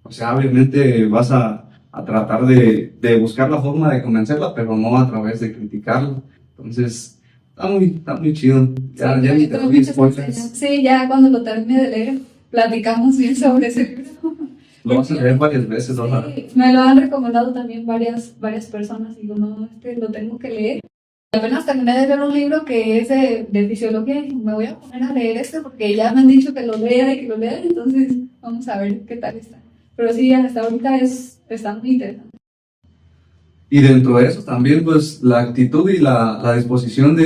S2: O sea, obviamente vas a tratar de buscar la forma de convencerla, pero no a través de criticarla. Entonces, está muy chido. Ya,
S4: Sí,
S2: ya
S4: yo
S2: ni te
S4: tengo
S2: doy
S4: muchas
S2: spoilers.
S4: enseñanzas. Sí, ya cuando lo termine de leer, platicamos bien sobre ese libro.
S2: Lo vas a leer varias veces, ¿no?
S4: Sí, me lo han recomendado también varias personas. Digo, no, lo tengo que leer. Apenas terminé de leer un libro que es de fisiología y me voy a poner a leer porque ya me han dicho que lo lea y que lo lea, entonces vamos a ver qué tal está. Pero sí, hasta ahorita está muy interesante.
S2: Y dentro de eso también, pues, la actitud y la disposición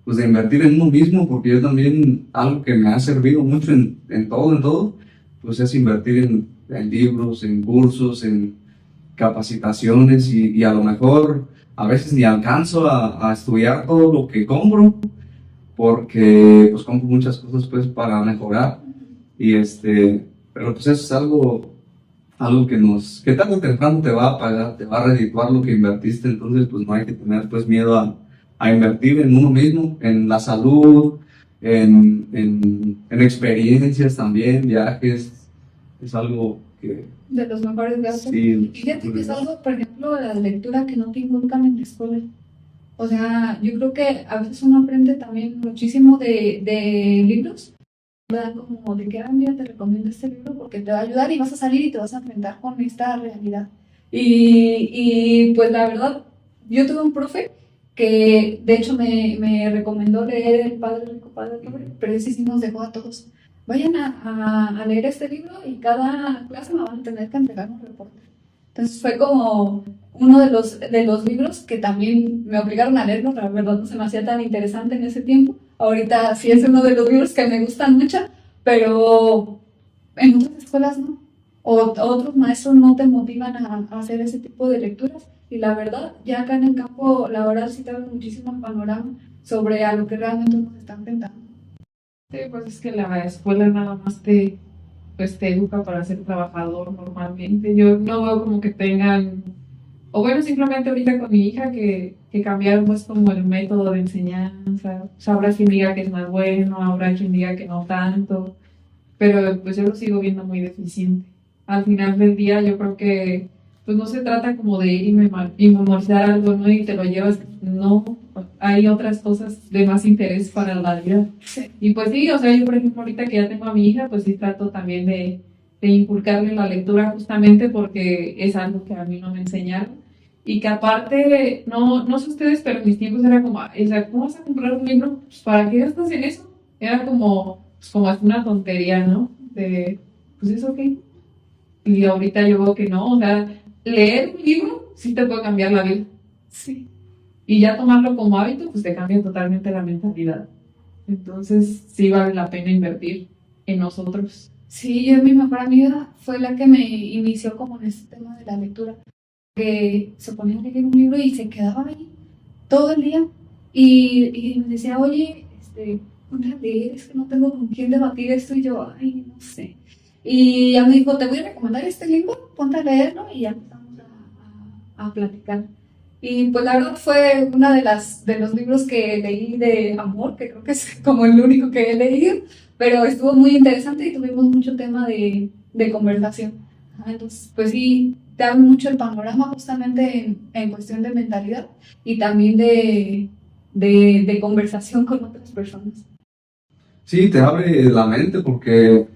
S2: pues, de invertir en uno mismo, porque yo también, algo que me ha servido mucho en todo, pues es invertir en libros, en cursos, en capacitaciones, y a lo mejor a veces ni alcanzo a estudiar todo lo que compro, porque pues compro muchas cosas pues para mejorar, pero pues eso es algo que tarde o temprano te va a pagar, te va a redituar lo que invertiste. Entonces pues no hay que tener pues miedo a invertir en uno mismo, en la salud, en experiencias también, viajes. Es algo que
S4: De los mejores gastos.
S2: sí.
S4: Fíjate que es algo, por ejemplo, la lectura que no te inculcan en la escuela. O sea, yo creo que a veces uno aprende también muchísimo de libros. ¿Verdad? Como de que, mira, te recomiendo este libro porque te va a ayudar y vas a salir y te vas a enfrentar con esta realidad. Y pues la verdad, yo tuve un profe que de hecho me recomendó leer El Padre Rico, Padre Pobre, pero ese sí nos dejó a todos. Vayan a leer este libro y cada clase me van a tener que entregar un reporte. Entonces fue como uno de los libros que también me obligaron a leerlo, la verdad no se me hacía tan interesante en ese tiempo. Ahorita sí es uno de los libros que me gustan mucho, pero en otras escuelas no. Otros maestros no te motivan a hacer ese tipo de lecturas. Y la verdad, ya acá en el campo laboral sí te abre muchísimo el panorama sobre a lo que realmente nos están enfrentando.
S3: Sí, pues es que la escuela nada más pues te educa para ser trabajador normalmente. Yo no veo como que tengan, o bueno, simplemente ahorita con mi hija que cambiaron pues como el método de enseñanza. O sea, habrá quien diga que es más bueno, habrá quien diga que no tanto, pero pues yo lo sigo viendo muy deficiente. Al final del día yo creo que pues no se trata como de ir y memorizar algo, ¿no? Y te lo llevas, no, hay otras cosas de más interés para la vida.
S4: Sí.
S3: Y pues sí, o sea, yo por ejemplo ahorita que ya tengo a mi hija, pues sí trato también de inculcarle la lectura justamente porque es algo que a mí no me enseñaron. Y que aparte, no sé ustedes, pero en mis tiempos era como, o sea, ¿cómo vas a comprar un libro? Pues, ¿para qué gastas en eso? Era como una tontería, ¿no? Pues eso qué. Y ahorita yo veo que no, o sea, leer un libro sí te puede cambiar la vida.
S4: Sí.
S3: Y ya tomarlo como hábito, pues te cambia totalmente la mentalidad. Entonces, sí vale la pena invertir en nosotros.
S4: Sí, yo mi mejor amiga fue la que me inició como en este tema de la lectura. Que se ponía a leer un libro y se quedaba ahí todo el día. Y me decía, oye, ponte a leer, es que no tengo con quién debatir esto. Y yo, ay, no sé. Y ella me dijo, te voy a recomendar este libro, ponte a leerlo y ya empezamos a platicar. Y pues la verdad fue una de los libros que leí de amor, que creo que es como el único que he leído, pero estuvo muy interesante y tuvimos mucho tema de conversación. Entonces, pues sí, te abre mucho el panorama justamente en cuestión de mentalidad y también de conversación con otras personas.
S2: Sí, te abre la mente porque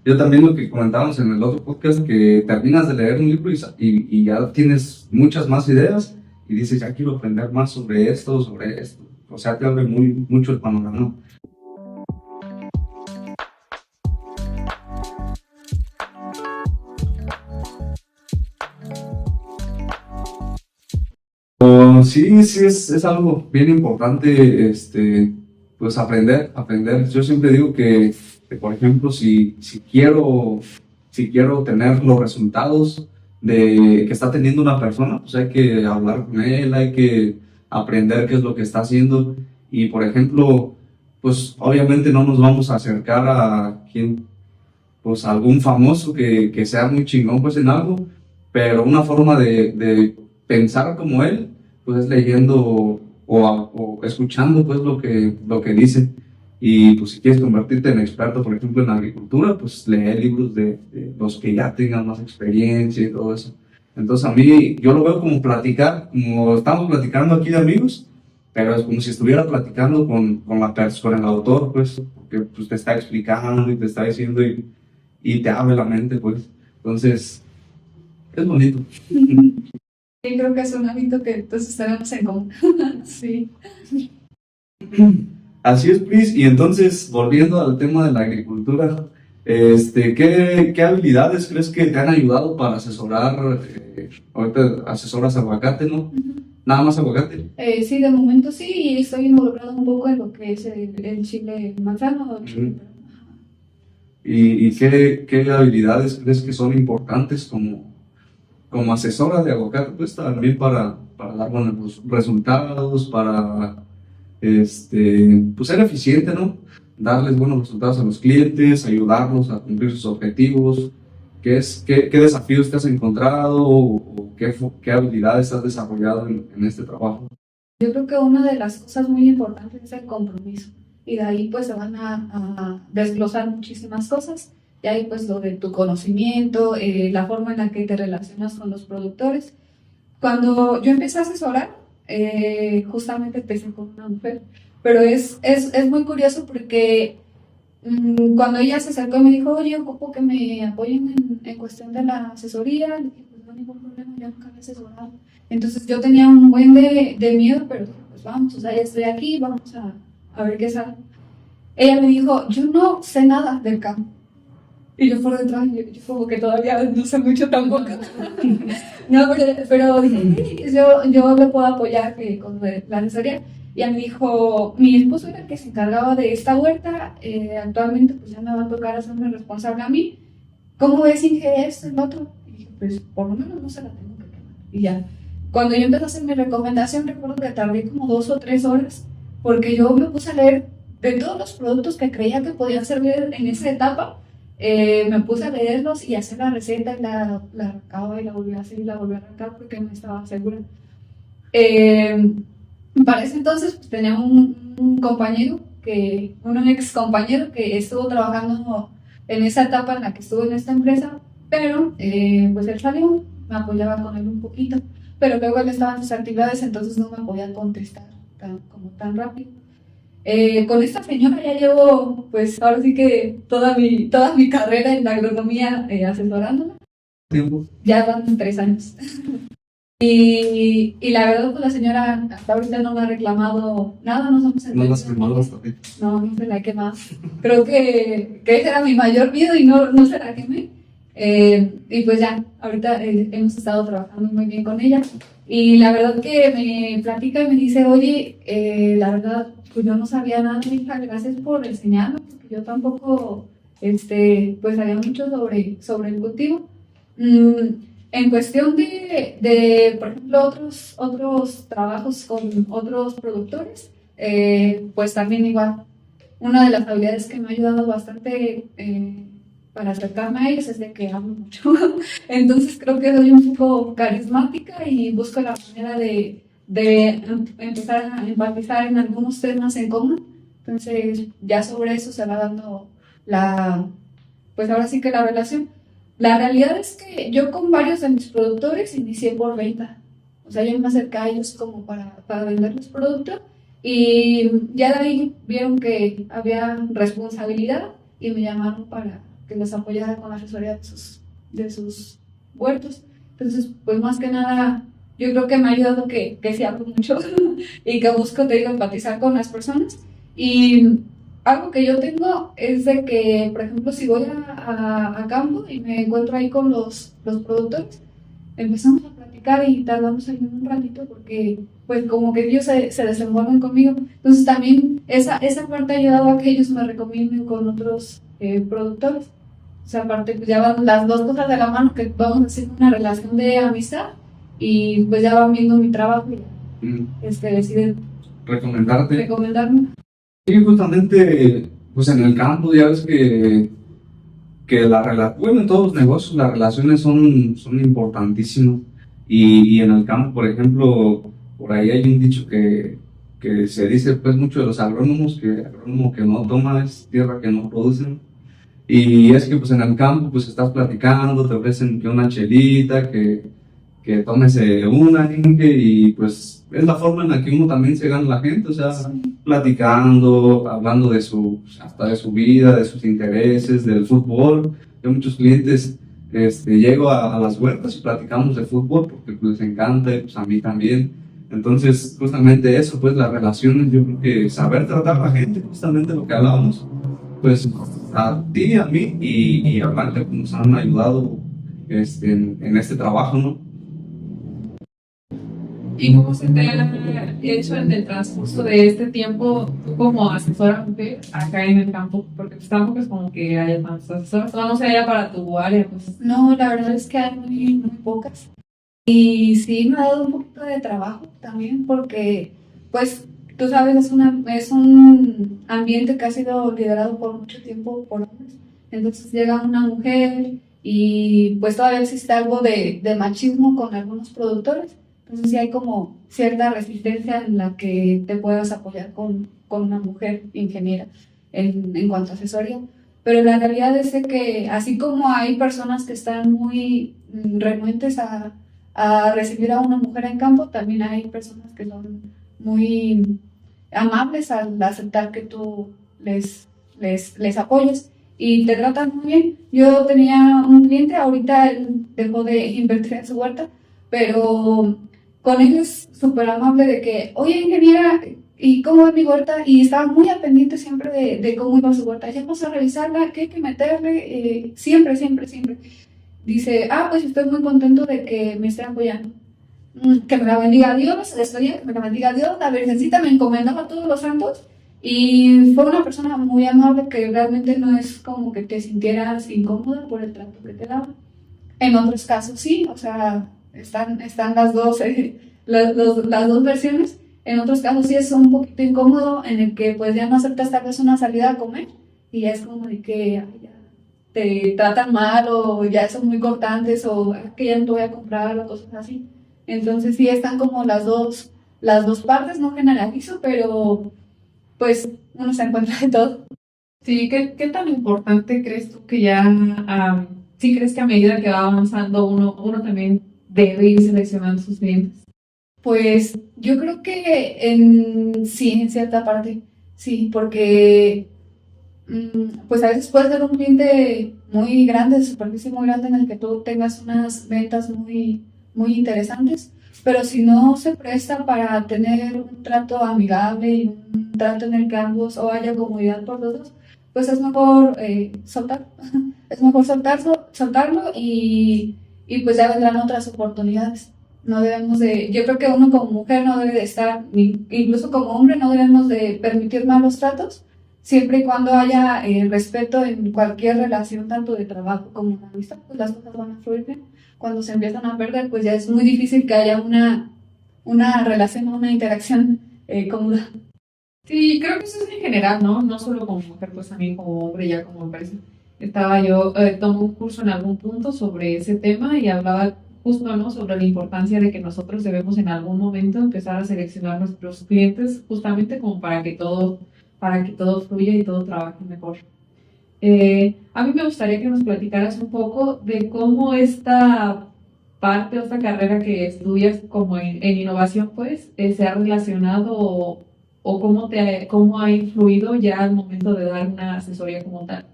S2: yo también lo que comentábamos en el otro podcast, que terminas de leer un libro y ya tienes muchas más ideas y dices, ya quiero aprender más sobre esto, sobre esto. O sea, te abre mucho el panorama. Sí, sí, es algo bien importante, pues aprender. Yo siempre digo que, por ejemplo, si quiero tener los resultados que está teniendo una persona, pues hay que hablar con él, hay que aprender qué es lo que está haciendo. Y, por ejemplo, pues obviamente no nos vamos a acercar pues a algún famoso que sea muy chingón pues en algo, pero una forma de pensar como él, pues es leyendo o escuchando pues lo que dice. Y pues si quieres convertirte en experto, por ejemplo, en agricultura, pues lee libros de los que ya tengan más experiencia y todo eso. Entonces a mí, yo lo veo como platicar, como estamos platicando aquí de amigos, pero es como si estuviera platicando con la persona, el autor, pues, porque pues, te está explicando y te está diciendo y te abre la mente, pues. Entonces, es bonito.
S4: Sí, creo que es un hábito que entonces tenemos en común. Sí.
S2: Así es, Pris. Y entonces, volviendo al tema de la agricultura, ¿qué habilidades crees que te han ayudado para asesorar? Ahorita asesoras aguacate, ¿no? Nada más aguacate.
S4: Sí, de momento sí, y estoy involucrada un poco en lo que es el chile manzano.
S2: ¿Y qué habilidades crees que son importantes como asesora de aguacate? Pues también para dar buenos resultados, para pues ser eficiente, ¿no? Darles buenos resultados a los clientes, ayudarlos a cumplir sus objetivos. ¿Qué desafíos te has encontrado o qué habilidades has desarrollado en este trabajo?
S4: Yo creo que una de las cosas muy importantes es el compromiso. Y de ahí pues se van a desglosar muchísimas cosas. Y ahí pues lo de tu conocimiento, la forma en la que te relacionas con los productores. Cuando yo empecé a asesorar, justamente empecé con una mujer. Pero es muy curioso porque cuando ella se acercó y me dijo, oye, ocupo que me apoyen en cuestión de la asesoría, le dije, pues no hay ningún problema, yo nunca había asesorado. Entonces yo tenía un buen de miedo, pero dije, pues vamos, o sea, ya estoy aquí, vamos a ver qué sale. Ella me dijo, yo no sé nada del campo. Y yo por detrás, yo como que todavía no sé mucho tampoco. No, pero dije, yo le puedo apoyar con la asesoría. Y ella me dijo, mi esposo era el que se encargaba de esta huerta, actualmente pues ya me va a tocar hacerme responsable a mí. ¿Cómo ves, Inge, esto, el otro? Y dije, pues por lo menos no se la tengo que quemar. Y ya, cuando yo empecé a hacer mi recomendación, recuerdo que tardé como 2 o 3 horas, porque yo me puse a leer de todos los productos que creía que podían servir en esa etapa. Me puse a leerlos y a hacer la receta y la arrancaba y la volví a hacer y la volví a arrancar porque no estaba segura. Para ese entonces pues, tenía un compañero, un ex compañero que estuvo trabajando en esa etapa en la que estuve en esta empresa, pero pues él salió, me apoyaba con él un poquito, pero luego él estaba en sus actividades, entonces no me podía contestar como tan rápido. Con esta señora ya llevo, pues ahora sí que toda mi carrera en la agronomía asesorándola.
S2: ¿Tiempo?
S4: Ya van 3 años. Y la verdad, pues la señora hasta ahorita no me ha reclamado nada, no somos
S2: No las quemado hasta ahorita.
S4: No se la quemado. Creo que ese era mi mayor miedo y no se la quemé. Y pues ya, ahorita hemos estado trabajando muy bien con ella. Y la verdad que me platica y me dice, oye, la verdad, pues yo no sabía nada, hija, gracias por enseñarme, porque yo tampoco, pues sabía mucho sobre el cultivo. En cuestión por ejemplo, otros trabajos con otros productores, pues también igual, una de las habilidades que me ha ayudado bastante para acercarme a ellos es de que hablo mucho. Entonces creo que soy un poco carismática y busco la manera de empezar a empatizar en algunos temas en común. Entonces ya sobre eso se va dando pues ahora sí que la relación. La realidad es que yo con varios de mis productores inicié por venta. O sea, yo me acerqué a ellos como para vender los productos y ya de ahí vieron que había responsabilidad y me llamaron para que les apoyara con la asesoría de sus huertos. Entonces, pues más que nada, yo creo que me ha ayudado que sí hablo mucho y que busco, te digo, empatizar con las personas. Y algo que yo tengo es de que, por ejemplo, si voy a campo y me encuentro ahí con los productores, empezamos a platicar y tardamos ahí un ratito porque pues como que ellos se desenvuelven conmigo. Entonces también esa parte ha ayudado a que ellos me recomienden con otros productores. O sea, aparte pues ya van las dos cosas de la mano, que vamos haciendo una relación de amistad y pues ya van viendo mi trabajo y deciden
S2: Recomendarte.
S4: recomendarme.
S2: Sí, justamente, pues en el campo ya ves que bueno, en todos los negocios las relaciones son importantísimas. Y en el campo, por ejemplo, por ahí hay un dicho que se dice pues mucho de los agrónomos, que el agrónomo que no toma es tierra que no produce. Y es que pues en el campo pues estás platicando, te ofrecen que una chelita, que tómese una, Inge, y pues es la forma en la que uno también se gana la gente, o sea, platicando, hablando hasta de su vida, de sus intereses, del fútbol. Yo muchos clientes llego a las huertas y platicamos de fútbol porque pues, les encanta, y pues a mí también. Entonces, justamente eso, pues las relaciones, yo creo que saber tratar a la gente, justamente lo que hablábamos, pues a ti, a mí y aparte pues, nos han ayudado en este trabajo, ¿no?
S3: ¿Y cómo se te ha hecho en el transcurso de este tiempo tú como asesora mujer acá en el campo? Porque pues tampoco es como que haya tantas asesoras, no sé, era para tu área, pues.
S4: No, la verdad es que hay muy pocas. Y sí me ha dado un poquito de trabajo también porque, pues, tú sabes, es un ambiente que ha sido liderado por mucho tiempo por hombres. Entonces llega una mujer y pues todavía existe algo de machismo con algunos productores. Entonces sí hay como cierta resistencia en la que te puedas apoyar con una mujer ingeniera en cuanto a asesoría. Pero la realidad es de que así como hay personas que están muy renuentes a recibir a una mujer en campo, también hay personas que son muy amables al aceptar que tú les apoyes y te tratan muy bien. Yo tenía un cliente, ahorita él dejó de invertir en su huerta, pero con él es súper amable de que, oye, ingeniera, ¿y cómo es mi huerta? Y estaba muy al pendiente siempre de cómo iba su huerta. Ya vamos a revisarla, qué hay que meterle, siempre. Dice, pues estoy muy contento de que me esté apoyando. Que me la bendiga Dios, que me la bendiga Dios, la Virgencita me encomendaba a todos los santos. Y fue una persona muy amable que realmente no es como que te sintieras incómoda por el trato que te daba. En otros casos sí, o sea, están las dos, las dos versiones. En otros casos sí es un poquito incómodo en el que pues ya no aceptas tal vez una salida a comer y ya es como de que ya te tratan mal o ya son muy cortantes o que ya no te voy a comprar o cosas así. Entonces sí están como las dos partes, no generalizo, pero pues uno se encuentra de todo.
S3: Sí, ¿qué tan importante crees tú que ya, sí crees que a medida que va avanzando uno también debe ir seleccionando sus clientes?
S4: Pues yo creo que sí, en cierta parte, sí, porque pues a veces puede ser un cliente muy grande, de superficie muy grande, en el que tú tengas unas ventas muy interesantes, pero si no se presta para tener un trato amigable y un trato en el que ambos o haya comodidad por los dos, pues es mejor soltar, es mejor soltarlo y pues ya vendrán otras oportunidades. No debemos yo creo que uno como mujer no debe de estar, incluso como hombre no debemos de permitir malos tratos, siempre y cuando haya respeto en cualquier relación, tanto de trabajo como de amistad, pues las cosas van a fluir bien. Cuando se empiezan a perder, pues ya es muy difícil que haya una relación o una interacción cómoda.
S3: Sí, creo que eso es en general, ¿no? No solo como mujer, pues también como hombre, ya como empresa. Yo tomé un curso en algún punto sobre ese tema y hablaba justo, ¿no?, sobre la importancia de que nosotros debemos en algún momento empezar a seleccionar nuestros clientes justamente como para que todo fluya y todo trabaje mejor. A mí me gustaría que nos platicaras un poco de cómo esta parte o esta carrera que estudias como en innovación, pues, se ha relacionado o cómo ha influido ya al momento de dar una asesoría como tal.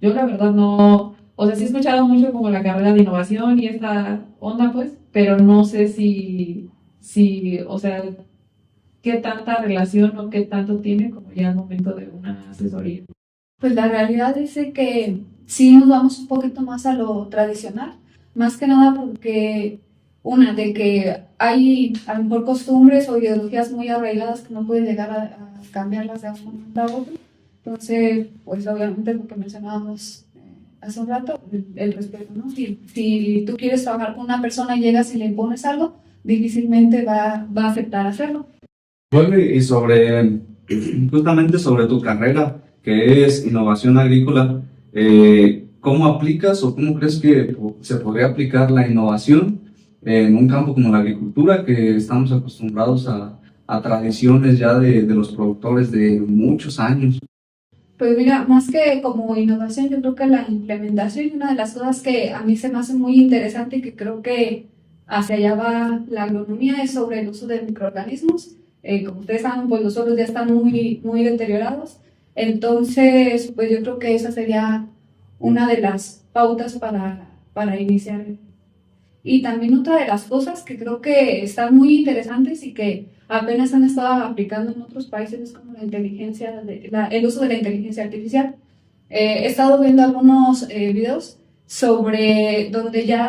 S3: Yo la verdad no, o sea, sí he escuchado mucho como la carrera de innovación y esta onda, pues, pero no sé o sea, qué tanta relación o qué tanto tiene como ya al momento de una asesoría.
S4: Pues la realidad es de que sí nos vamos un poquito más a lo tradicional, más que nada porque de que hay a lo mejor costumbres o ideologías muy arraigadas que no pueden llegar a cambiarlas de un momento a otro. Entonces, pues obviamente lo que mencionábamos hace un rato, el respeto, ¿no? Si tú quieres trabajar con una persona y llegas y le impones algo, difícilmente va a aceptar hacerlo.
S2: Bueno, y justamente sobre tu carrera, que es innovación agrícola, ¿cómo aplicas o cómo crees que se podría aplicar la innovación en un campo como la agricultura, que estamos acostumbrados a tradiciones ya de los productores de muchos años?
S4: Pues mira, más que como innovación, yo creo que la implementación y una de las cosas que a mí se me hace muy interesante y que creo que hacia allá va la agronomía es sobre el uso de microorganismos. Como ustedes saben, pues los suelos ya están muy deteriorados. Entonces, pues yo creo que esa sería una de las pautas para iniciar. Y también otra de las cosas que creo que están muy interesantes y que apenas han estado aplicando en otros países es como la inteligencia, el uso de la inteligencia artificial. He estado viendo algunos videos sobre donde ya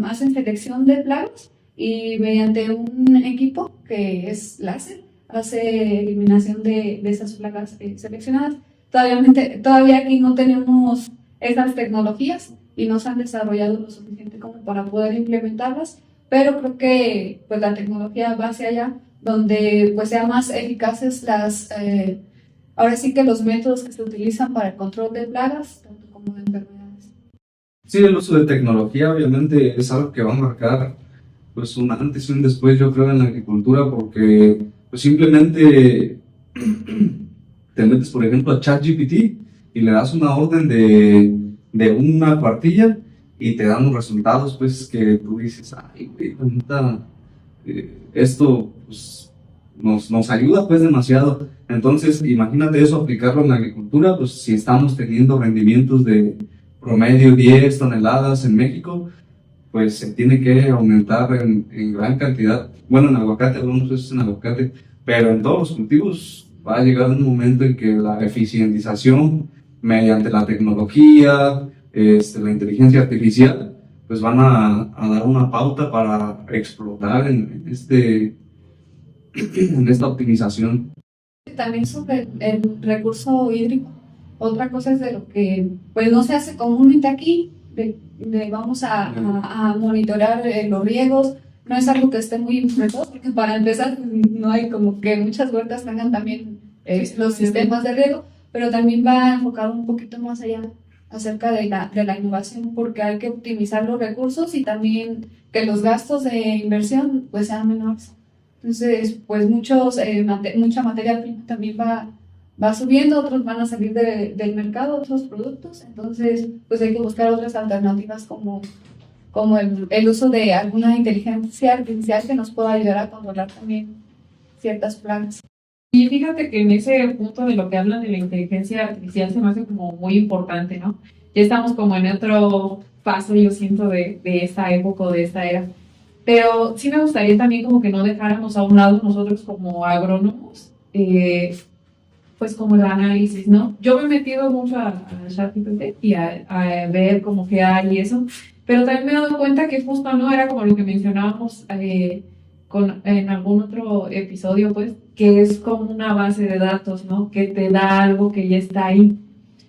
S4: hacen selección de plagas y mediante un equipo que es láser hace eliminación de esas plagas seleccionadas. Todavía aquí no tenemos esas tecnologías y no se han desarrollado lo suficiente como para poder implementarlas, pero creo que pues la tecnología va hacia allá, donde pues sean más eficaces ahora sí que los métodos que se utilizan para el control de plagas, tanto como de enfermedades.
S2: Sí, el uso de tecnología obviamente es algo que va a marcar pues un antes y un después, yo creo, en la agricultura, porque pues simplemente te metes, por ejemplo, a ChatGPT y le das una orden de una cuartilla y te dan los resultados, pues, que tú dices, ay, güey, la neta, esto pues, nos ayuda, pues, demasiado. Entonces, imagínate eso, aplicarlo en la agricultura, pues, si estamos teniendo rendimientos de promedio 10 toneladas en México, pues, se tiene que aumentar en gran cantidad. Bueno, en aguacate, algunos veces en aguacate, pero en todos los cultivos va a llegar un momento en que la eficientización mediante la tecnología, la inteligencia artificial, pues van a dar una pauta para explotar en esta optimización.
S4: También sobre el recurso hídrico, otra cosa es de lo que pues no se hace comúnmente aquí, vamos a monitorear los riegos. No es algo que esté muy implementado, porque para empezar no hay como que muchas huertas tengan también los sistemas de riego, pero también va enfocado un poquito más allá acerca de la innovación, porque hay que optimizar los recursos y también que los gastos de inversión pues sean menores. Entonces, pues mucha materia prima también va subiendo, otros van a salir del mercado, otros productos, entonces pues hay que buscar otras alternativas como el uso de alguna inteligencia artificial que nos pueda ayudar a controlar también ciertas plagas.
S3: Y fíjate que en ese punto de lo que hablan de la inteligencia artificial se me hace como muy importante, ¿no? Ya estamos como en otro paso, yo siento, de esta época o de esta era. Pero sí me gustaría también como que no dejáramos a un lado nosotros como agrónomos, pues como el análisis, ¿no? Yo me he metido mucho a ChatGPT y a ver como que hay y eso, pero también me he dado cuenta que justo no era como lo que mencionábamos en algún otro episodio, pues, que es como una base de datos, ¿no? Que te da algo que ya está ahí.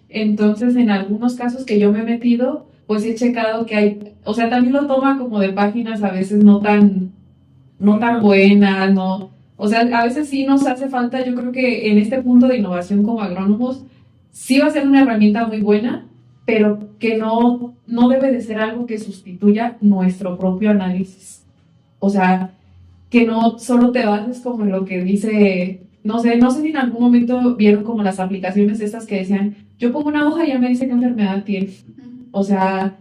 S3: Entonces, en algunos casos que yo me he metido, pues he checado que hay, o sea, también lo toma como de páginas a veces no tan buenas, ¿no? O sea, a veces sí nos hace falta, yo creo que en este punto de innovación como agrónomos, sí va a ser una herramienta muy buena, pero que no debe de ser algo que sustituya nuestro propio análisis. O sea, que no solo te bases como en lo que dice, no sé si en algún momento vieron como las aplicaciones estas que decían, yo pongo una hoja y ya me dice qué enfermedad tiene. O sea,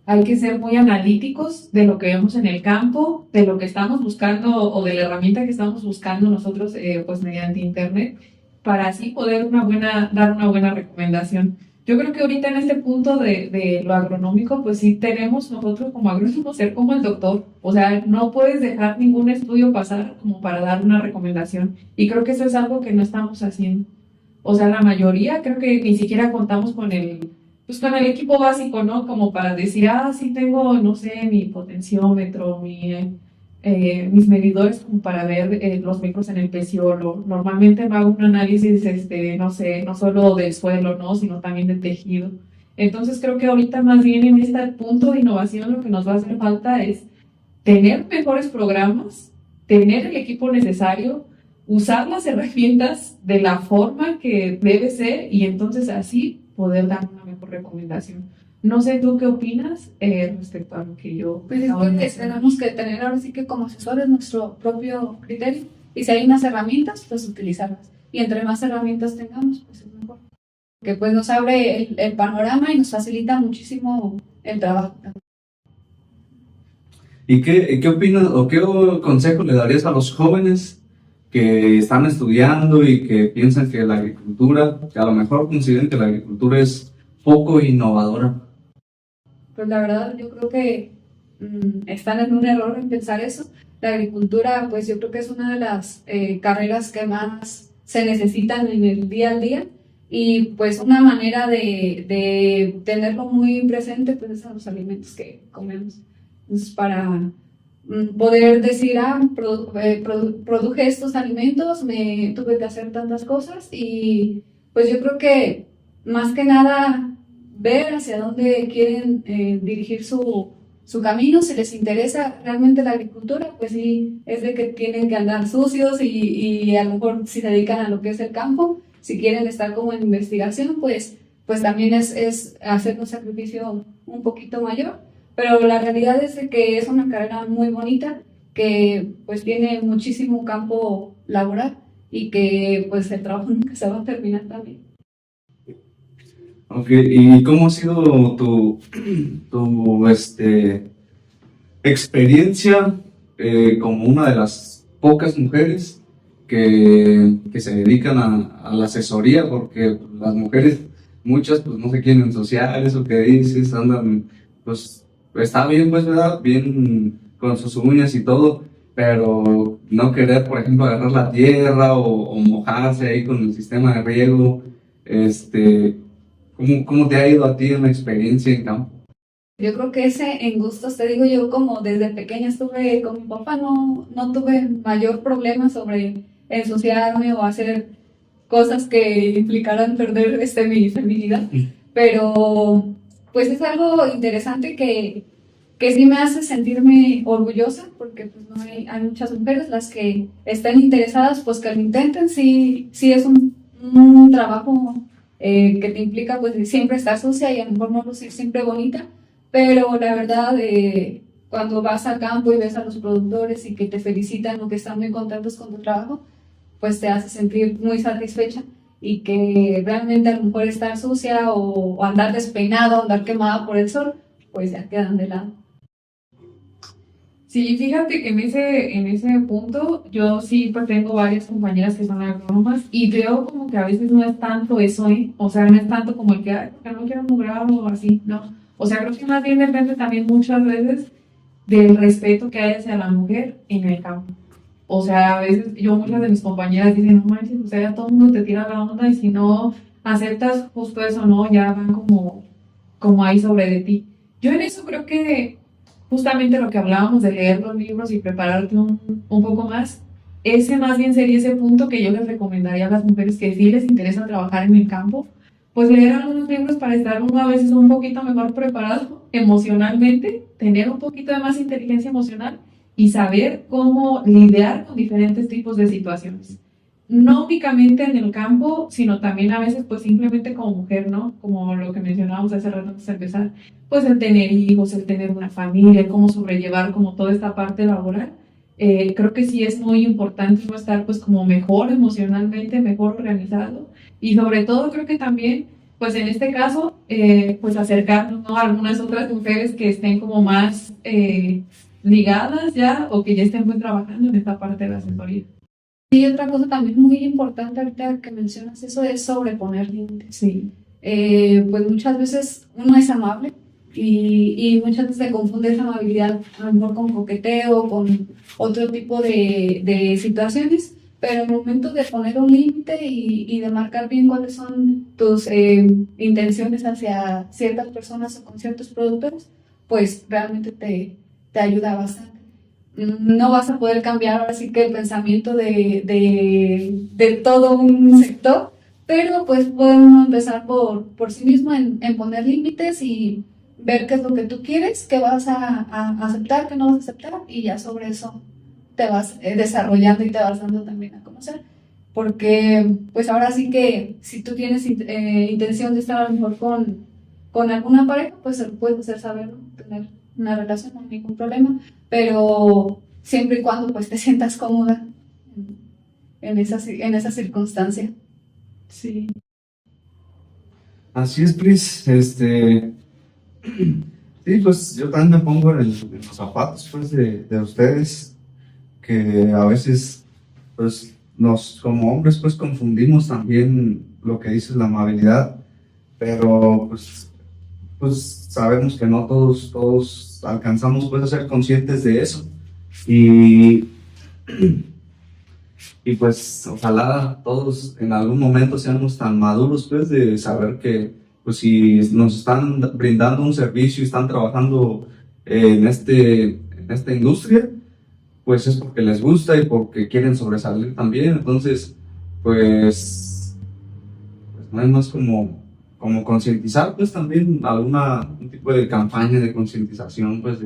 S3: hay que ser muy analíticos de lo que vemos en el campo, de lo que estamos buscando o de la herramienta que estamos buscando nosotros pues mediante internet, para así poder dar una buena recomendación. Yo creo que ahorita en este punto de lo agronómico, pues sí tenemos nosotros como agrónomos ser como el doctor. O sea, no puedes dejar ningún estudio pasar como para dar una recomendación. Y creo que eso es algo que no estamos haciendo. O sea, la mayoría creo que ni siquiera contamos con pues con el equipo básico, ¿no? Como para decir, sí tengo, no sé, mi potenciómetro, mis medidores como para ver los micros en el peciolo. Normalmente me hago un análisis, no sé, no solo del suelo, ¿no? Sino también del tejido. Entonces creo que ahorita más bien en este punto de innovación lo que nos va a hacer falta es tener mejores programas, tener el equipo necesario, usar las herramientas de la forma que debe ser y entonces así poder dar una mejor recomendación. No sé tú qué opinas respecto a lo que yo...
S4: Pues es que tenemos que tener ahora sí que como asesores nuestro propio criterio y si hay unas herramientas, pues utilizarlas. Y entre más herramientas tengamos, pues es mejor. Porque pues nos abre el panorama y nos facilita muchísimo el trabajo.
S2: ¿Y qué opinas o qué consejo le darías a los jóvenes que están estudiando y que piensan que la agricultura, que a lo mejor consideran que la agricultura es poco innovadora?
S4: Pues la verdad yo creo que están en un error en pensar eso. La agricultura pues yo creo que es una de las carreras que más se necesitan en el día al día y pues una manera de tenerlo muy presente pues es a los alimentos que comemos. Entonces para poder decir, produje estos alimentos, me tuve que hacer tantas cosas y pues yo creo que más que nada ver hacia dónde quieren dirigir su camino, si les interesa realmente la agricultura, pues sí, es de que tienen que andar sucios y a lo mejor si se dedican a lo que es el campo, si quieren estar como en investigación, pues también es hacer un sacrificio un poquito mayor, pero la realidad es de que es una carrera muy bonita, que pues tiene muchísimo campo laboral y que pues el trabajo nunca se va a terminar también.
S2: Ok, ¿y cómo ha sido tu experiencia como una de las pocas mujeres que se dedican a la asesoría? Porque las mujeres, muchas pues no se quieren ensuciar, eso que dices, andan, pues está bien, pues, ¿verdad? Bien con sus uñas y todo, pero no querer, por ejemplo, agarrar la tierra o mojarse ahí con el sistema de riego, ¿Cómo te ha ido a ti en la experiencia en campo?
S4: Yo creo que en gustos, te digo yo, como desde pequeña estuve con mi papá, no tuve mayor problema sobre ensuciarme o hacer cosas que implicaran perder mi feminidad, pero pues es algo interesante que sí me hace sentirme orgullosa, porque pues no hay muchas mujeres las que estén interesadas, pues que lo intenten, sí es un trabajo que te implica pues siempre estar sucia y a lo mejor no lucir siempre bonita, pero la verdad cuando vas al campo y ves a los productores y que te felicitan o que están muy contentos con tu trabajo, pues te hace sentir muy satisfecha y que realmente a lo mejor estar sucia o andar despeinado, andar quemada por el sol, pues ya quedan de lado.
S3: Sí, fíjate que en ese punto yo sí pues tengo varias compañeras que son agrónomas y veo como que a veces no es tanto eso, o sea, no es tanto como el que no quiero mugrar o así, no. O sea, creo que más bien depende también muchas veces del respeto que hay hacia la mujer en el campo. O sea, a veces muchas de mis compañeras dicen, no manches, o sea, ya todo el mundo te tira la onda y si no aceptas justo eso, no, ya van como ahí sobre de ti. Yo en eso creo que justamente lo que hablábamos de leer los libros y prepararte un poco más, ese más bien sería ese punto que yo les recomendaría a las mujeres que sí les interesa trabajar en el campo, pues leer algunos libros para estar uno a veces un poquito mejor preparado emocionalmente, tener un poquito de más inteligencia emocional y saber cómo lidiar con diferentes tipos de situaciones. No únicamente en el campo, sino también a veces pues simplemente como mujer, ¿no? Como lo que mencionábamos hace rato antes de empezar, pues el tener hijos, el tener una familia, el cómo sobrellevar como toda esta parte laboral. Creo que sí es muy importante no estar pues como mejor emocionalmente, mejor organizado y sobre todo creo que también pues en este caso pues acercarnos, ¿no?, a algunas otras mujeres que estén como más ligadas ya o que ya estén pues trabajando en esta parte de la asesoría.
S4: Y otra cosa también muy importante ahorita que mencionas eso es sobreponer límites.
S3: Sí.
S4: Pues muchas veces uno es amable y muchas veces se confunde esa amabilidad a lo mejor con coqueteo, con otro tipo de situaciones, pero en el momento de poner un límite y de marcar bien cuáles son tus intenciones hacia ciertas personas o con ciertos productos, pues realmente te ayuda bastante. No vas a poder cambiar ahora sí que el pensamiento de todo un sector, pero pues podemos empezar por sí mismo en poner límites y ver qué es lo que tú quieres, qué vas a aceptar, qué no vas a aceptar, y ya sobre eso te vas desarrollando y te vas dando también a conocer. Porque pues ahora sí que si tú tienes intención de estar a lo mejor con alguna pareja, pues se lo puedes hacer saber, ¿no? Tener una relación, no hay ningún problema, pero siempre y cuando pues te sientas cómoda en esa circunstancia.
S3: Sí.
S2: Así es, Pris. Sí, pues yo también me pongo en los zapatos pues, de ustedes, que a veces, pues, como hombres, pues, confundimos también lo que dice la amabilidad, pero, pues sabemos que no todos alcanzamos, pues, a ser conscientes de eso. Y, y pues, ojalá todos en algún momento seamos tan maduros, pues, de saber que, pues, si nos están brindando un servicio y están trabajando en esta industria, pues es porque les gusta y porque quieren sobresalir también. Entonces, pues no hay más como concientizar, pues también un tipo de campaña de concientización, pues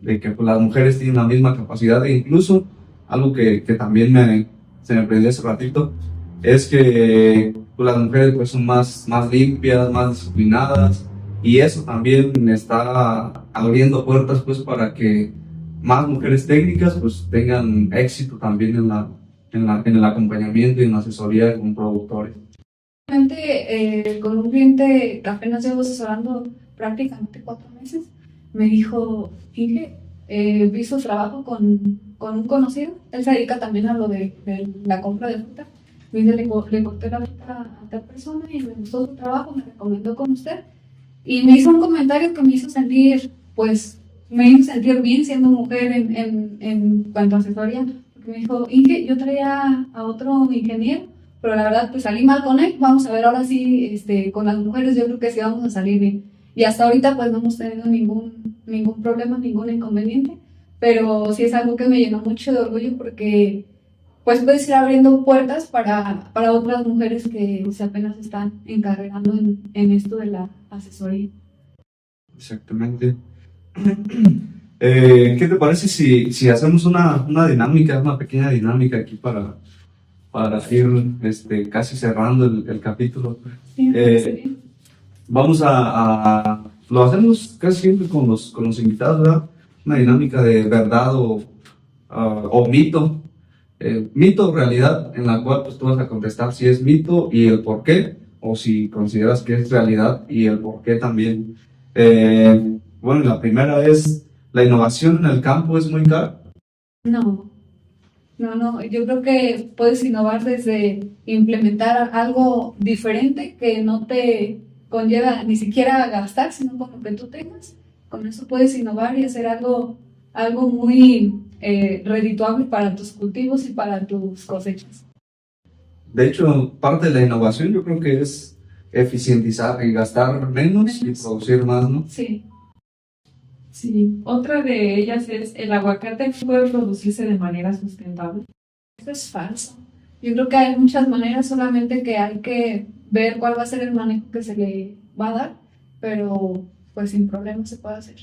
S2: de que pues, las mujeres tienen la misma capacidad, e incluso algo que también se me prendió hace ratito, es que pues, las mujeres pues son más limpias, más disciplinadas, y eso también está abriendo puertas pues para que más mujeres técnicas pues tengan éxito también en el acompañamiento y en la asesoría con productores.
S4: Con un cliente que apenas llevo asesorando prácticamente 4 meses, me dijo, Inge, vi su trabajo con un conocido, él se dedica también a lo de la compra de fruta, me dice, le corté la fruta a tal persona y me gustó su trabajo, me recomendó con usted, y me hizo un comentario que me hizo sentir, pues, me hizo sentir bien siendo mujer en cuanto a asesoría, porque me dijo, Inge, yo traía a otro ingeniero, pero la verdad pues salí mal con él, vamos a ver ahora sí, con las mujeres yo creo que sí vamos a salir bien. Y hasta ahorita pues no hemos tenido ningún problema, ningún inconveniente, pero sí es algo que me llenó mucho de orgullo porque pues puedes ir abriendo puertas para otras mujeres que se apenas están encarregando en esto de la asesoría.
S2: Exactamente. ¿Qué te parece si hacemos una dinámica, una pequeña dinámica aquí para ir casi cerrando el capítulo?
S4: Sí, me parece bien.
S2: Vamos lo hacemos casi siempre con los invitados, ¿verdad? Una dinámica de verdad o mito. Mito o realidad, en la cual pues, tú vas a contestar si es mito y el por qué, o si consideras que es realidad y el por qué también. Bueno, la primera es, ¿la innovación en el campo es muy cara?
S4: No, yo creo que puedes innovar desde implementar algo diferente que no te conlleva ni siquiera a gastar, sino con lo que tú tengas. Con eso puedes innovar y hacer algo muy redituable para tus cultivos y para tus cosechas.
S2: De hecho, parte de la innovación yo creo que es eficientizar y gastar menos y producir más, ¿no?
S4: Sí.
S3: Sí, otra de ellas es el aguacate no puede producirse de manera sustentable.
S4: Esto es falso. Yo creo que hay muchas maneras, solamente que hay que ver cuál va a ser el manejo que se le va a dar, pero pues sin problema se puede hacer.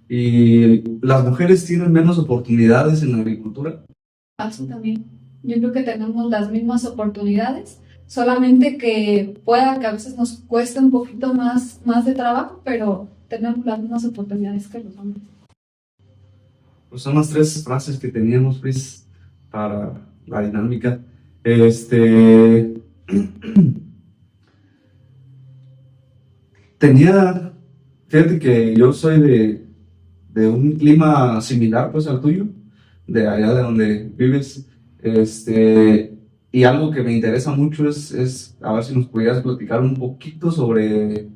S2: Y las mujeres tienen menos oportunidades en la agricultura.
S4: Falso también. Yo creo que tenemos las mismas oportunidades, solamente que pueda que a veces nos cueste un poquito más de trabajo, pero tenemos las mismas oportunidades que los hombres.
S2: Pues son las tres frases que teníamos, Chris, para la dinámica. Tenía, fíjate que yo soy de un clima similar pues al tuyo, de allá de donde vives, y algo que me interesa mucho es a ver si nos pudieras platicar un poquito sobre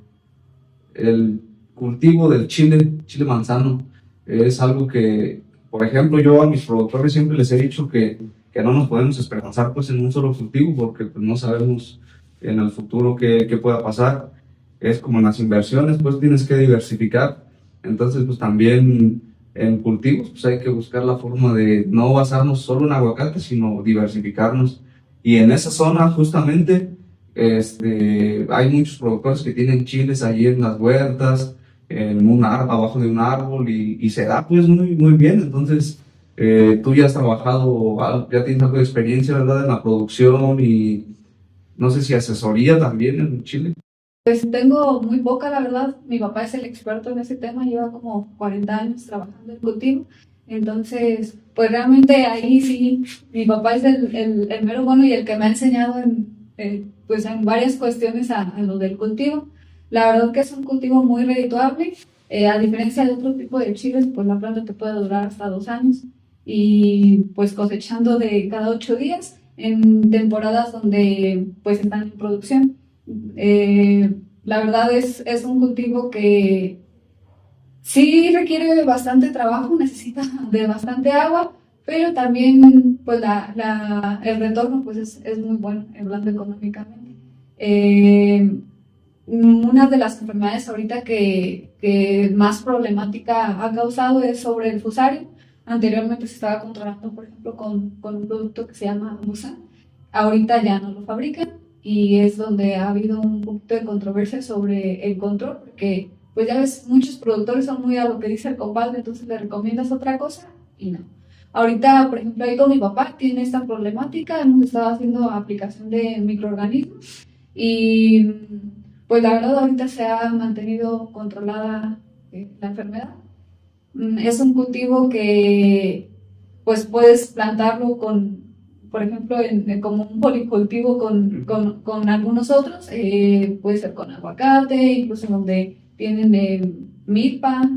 S2: el cultivo del chile manzano. Es algo que, por ejemplo, yo a mis productores siempre les he dicho que no nos podemos esperanzar pues en un solo cultivo porque pues, no sabemos en el futuro qué pueda pasar. Es como en las inversiones, pues tienes que diversificar. Entonces, pues también en cultivos, pues hay que buscar la forma de no basarnos solo en aguacate, sino diversificarnos. Y en esa zona, justamente, hay muchos productores que tienen chiles allí en las huertas, en abajo de un árbol, y se da pues muy bien. Entonces, tú ya has trabajado, ya tienes algo de experiencia, ¿verdad?, en la producción y no sé si asesoría también en Chile.
S4: Pues tengo muy poca, la verdad. Mi papá es el experto en ese tema, lleva como 40 años trabajando en cultivo. Entonces, pues realmente ahí sí, mi papá es el mero bueno y el que me ha enseñado pues en varias cuestiones a lo del cultivo. La verdad que es un cultivo muy redituable. A diferencia de otro tipo de chiles, pues la planta te puede durar hasta 2 años. Y pues cosechando de cada 8 días en temporadas donde pues están en producción. La verdad es un cultivo que sí requiere bastante trabajo, necesita de bastante agua, pero también pues el retorno pues es muy bueno, hablando económicamente. Una de las enfermedades ahorita que más problemática ha causado es sobre el fusario. Anteriormente se estaba controlando, por ejemplo, con un producto que se llama Busan. Ahorita ya no lo fabrican y es donde ha habido un poquito de controversia sobre el control, porque pues ya ves, muchos productores son muy a lo que dice el compadre, entonces le recomiendas otra cosa y no. Ahorita, por ejemplo, ahí con mi papá tiene esta problemática, hemos estado haciendo aplicación de microorganismos y pues la verdad ahorita se ha mantenido controlada la enfermedad. Es un cultivo que pues puedes plantarlo por ejemplo, como un policultivo con algunos otros, puede ser con aguacate, incluso donde tienen milpa.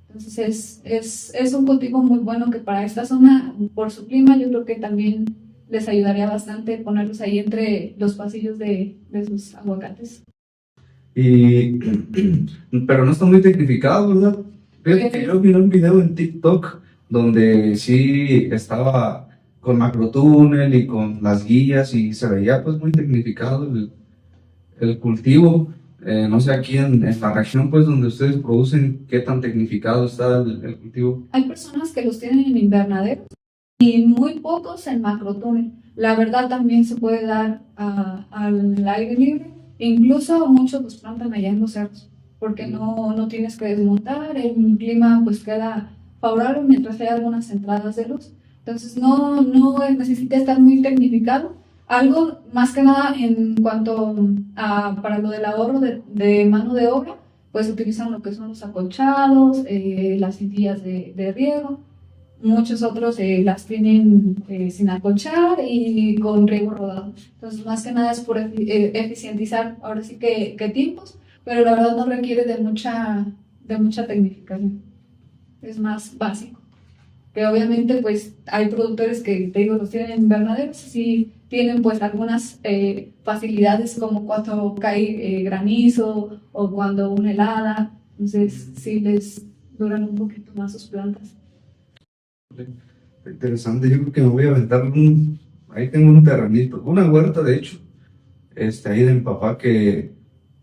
S4: Entonces es un cultivo muy bueno que para esta zona, por su clima, yo creo que también les ayudaría bastante ponerlos ahí entre los pasillos de sus aguacates.
S2: Y, pero no está muy tecnificado, ¿verdad? Fíjate que yo vi un video en TikTok donde sí estaba con macrotúnel y con las guías y se veía pues muy tecnificado el cultivo. No sé, aquí en la región pues donde ustedes producen, ¿qué tan tecnificado está el cultivo?
S4: Hay personas que los tienen en invernaderos y muy pocos en macrotúnel. La verdad también se puede dar al aire libre. Incluso muchos los plantan allá en los cerros, porque no tienes que desmontar, el clima pues queda favorable mientras hay algunas entradas de luz. Entonces no necesita estar muy tecnificado. Algo más que nada en cuanto para lo del ahorro de mano de obra, pues utilizan lo que son los acolchados, las cintillas de riego. Muchos otros las tienen sin acolchar y con riego rodado. Entonces, más que nada es por eficientizar ahora sí que tiempos, pero la verdad no requiere de mucha tecnificación. Es más básico. Que obviamente, pues, hay productores que, te digo, los tienen en invernaderos, sí tienen, pues, algunas facilidades como cuando cae granizo o cuando una helada. Entonces, sí les duran un poquito más sus plantas.
S2: Interesante, yo creo que me voy a aventar ahí tengo un terrenito, una huerta de hecho, ahí de mi papá que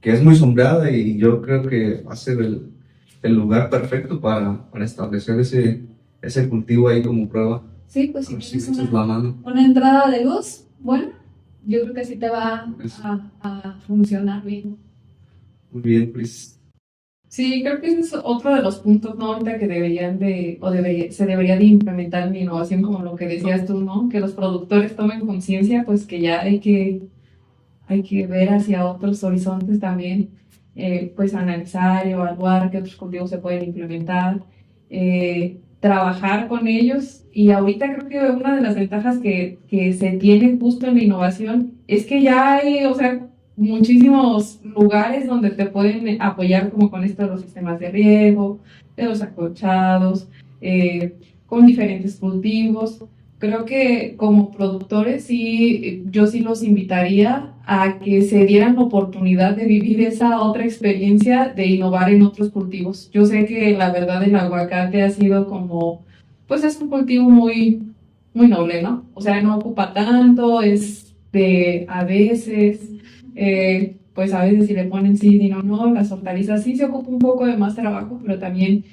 S2: es muy sombreada y yo creo que va a ser el lugar perfecto para establecer ese cultivo ahí como prueba.
S4: Sí, pues
S2: A ver
S4: si
S2: si
S4: tienes
S2: me echas la mano.
S4: una entrada de luz, bueno, yo creo que sí te va
S2: Eso.
S4: a funcionar bien.
S2: Muy bien, Chris.
S3: Sí, creo que ese es otro de los puntos, ¿no? Ahorita que se debería de implementar en innovación, como lo que decías tú, ¿no? Que los productores tomen conciencia, pues que ya hay que ver hacia otros horizontes también, pues analizar y evaluar qué otros cultivos se pueden implementar. trabajar con ellos. Y ahorita creo que una de las ventajas que se tiene justo en la innovación es que ya hay, o sea, muchísimos lugares donde te pueden apoyar como con esto de los sistemas de riego, de los acolchados, con diferentes cultivos. Creo que como productores sí, yo sí los invitaría a que se dieran la oportunidad de vivir esa otra experiencia de innovar en otros cultivos. Yo sé que la verdad el aguacate ha sido como, pues es un cultivo muy, muy noble, ¿no? O sea, no ocupa tanto, es de a veces, pues a veces si le ponen sí, y no, las hortalizas sí se ocupa un poco de más trabajo, pero también...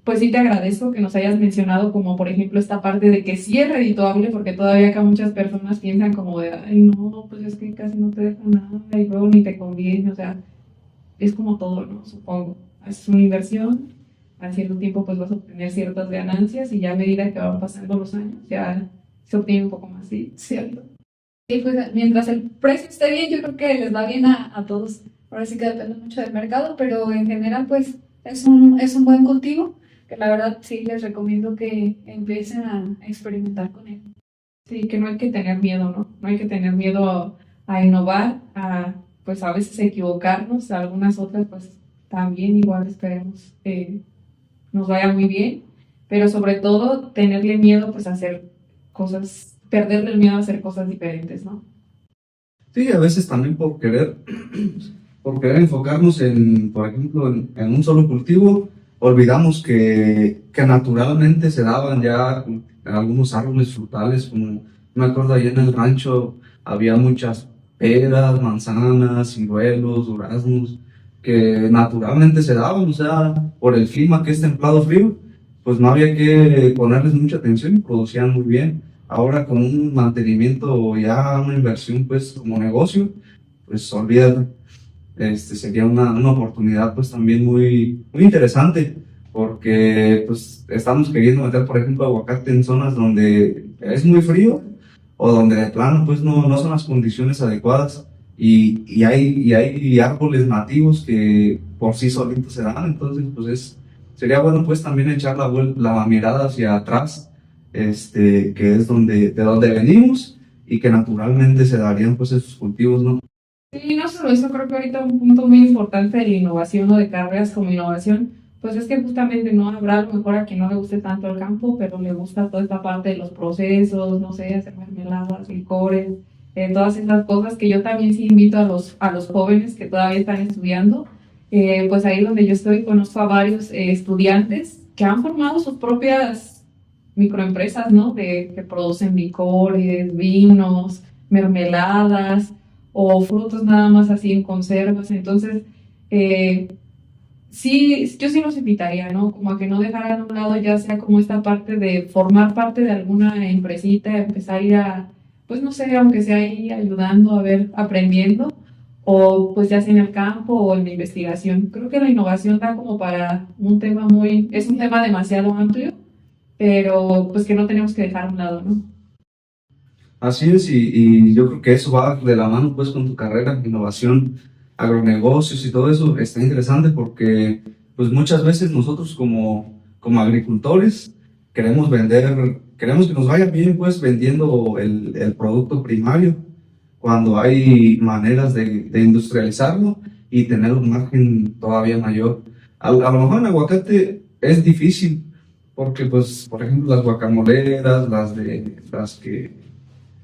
S3: pues sí te agradezco que nos hayas mencionado como por ejemplo esta parte de que sí es redituable, porque todavía acá muchas personas piensan como de, ay no, pues es que casi no te deja nada y luego ni te conviene, o sea, es como todo, ¿no? Supongo, es una inversión, a cierto tiempo pues vas a obtener ciertas ganancias y ya a medida que van pasando los años ya se obtiene un poco más, ¿sí? ¿Cierto?
S4: Sí, pues mientras el precio esté bien, yo creo que les va bien a todos. Ahora sí que depende mucho del mercado, pero en general pues es un buen cultivo que la verdad sí les recomiendo que empiecen a experimentar con él.
S3: Sí, que no hay que tener miedo, ¿no? No hay que tener miedo a innovar, a pues a veces equivocarnos, a algunas otras pues también igual esperemos que nos vaya muy bien, pero sobre todo tenerle miedo pues a hacer cosas, perderle el miedo a hacer cosas diferentes, ¿no?
S2: Sí, a veces también por querer enfocarnos en, por ejemplo, en un solo cultivo, olvidamos que naturalmente se daban ya algunos árboles frutales, como me acuerdo allá en el rancho había muchas peras, manzanas, ciruelos, duraznos, que naturalmente se daban, o sea, por el clima que es templado frío, pues no había que ponerles mucha atención y producían muy bien. Ahora con un mantenimiento o ya una inversión pues como negocio, pues olvídate. Sería una oportunidad pues también muy, muy interesante porque pues estamos queriendo meter por ejemplo aguacate en zonas donde es muy frío o donde de plano pues no son las condiciones adecuadas y hay árboles nativos que por sí solitos se dan, entonces pues sería bueno pues también echar la mirada hacia atrás, que es de donde venimos y que naturalmente se darían pues esos cultivos, ¿no?
S3: Sí, no solo eso, creo que ahorita un punto muy importante de la innovación o de carreras como innovación, pues es que justamente no habrá a lo mejor a quien no le guste tanto el campo, pero le gusta toda esta parte de los procesos, no sé, hacer mermeladas, licores, todas esas cosas que yo también sí invito a los jóvenes que todavía están estudiando. Pues ahí donde yo estoy conozco a varios estudiantes que han formado sus propias microempresas, ¿no? Que producen licores, vinos, mermeladas o frutos nada más así en conservas. Entonces, sí, yo sí los invitaría, ¿no? Como a que no dejaran a un lado ya sea como esta parte de formar parte de alguna empresita, empezar a ir a, pues no sé, aunque sea ahí ayudando a ver, aprendiendo, o pues ya sea en el campo o en la investigación. Creo que la innovación da como para un tema muy, es un tema demasiado amplio, pero pues que no tenemos que dejar a un lado, ¿no?
S2: Así es, y yo creo que eso va de la mano pues con tu carrera, innovación, agronegocios y todo eso está interesante porque pues muchas veces nosotros como agricultores queremos que nos vaya bien pues vendiendo el producto primario cuando hay maneras de industrializarlo y tener un margen todavía mayor. A lo mejor en aguacate es difícil porque pues por ejemplo las guacamoleras, las que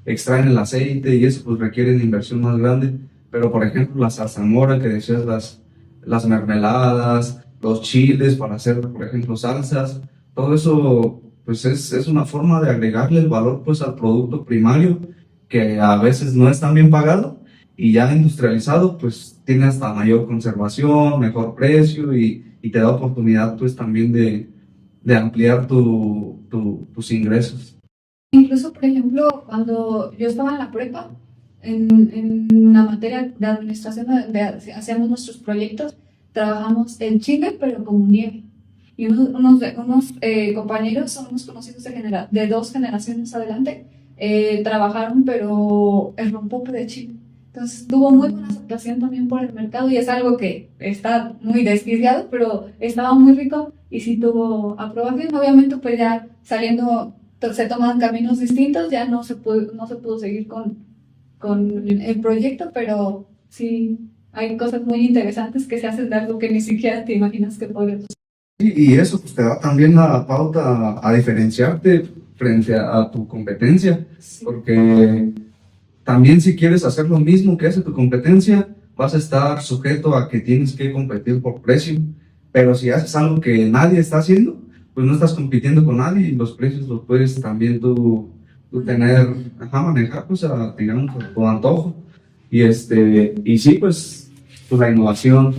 S2: extraen el aceite y eso pues requieren inversión más grande, pero por ejemplo la zarzamora que decías, las mermeladas, los chiles para hacer por ejemplo salsas, todo eso pues es una forma de agregarle el valor pues al producto primario que a veces no es tan bien pagado y ya industrializado pues tiene hasta mayor conservación, mejor precio y te da oportunidad pues también de ampliar tus ingresos.
S4: Incluso, por ejemplo, cuando yo estaba en la prepa, en la materia de administración donde hacíamos nuestros proyectos, trabajamos en Chile, pero como nieve. Y unos compañeros, son unos conocidos de dos generaciones adelante, trabajaron, pero el rompope de Chile. Entonces tuvo muy buena aceptación también por el mercado y es algo que está muy desquiciado, pero estaba muy rico y sí tuvo aprobación. Obviamente pues ya saliendo se toman caminos distintos, ya no se pudo seguir con el proyecto, pero sí hay cosas muy interesantes que se hacen de algo que ni siquiera te imaginas que podría suceder.
S2: Y eso pues te da también la pauta a diferenciarte frente a tu competencia,
S4: Sí.
S2: porque también si quieres hacer lo mismo que hace tu competencia, vas a estar sujeto a que tienes que competir por precio, pero si haces algo que nadie está haciendo, pues no estás compitiendo con nadie y los precios los puedes también tú tener, manejar pues digamos a tu antojo. Y sí, pues la innovación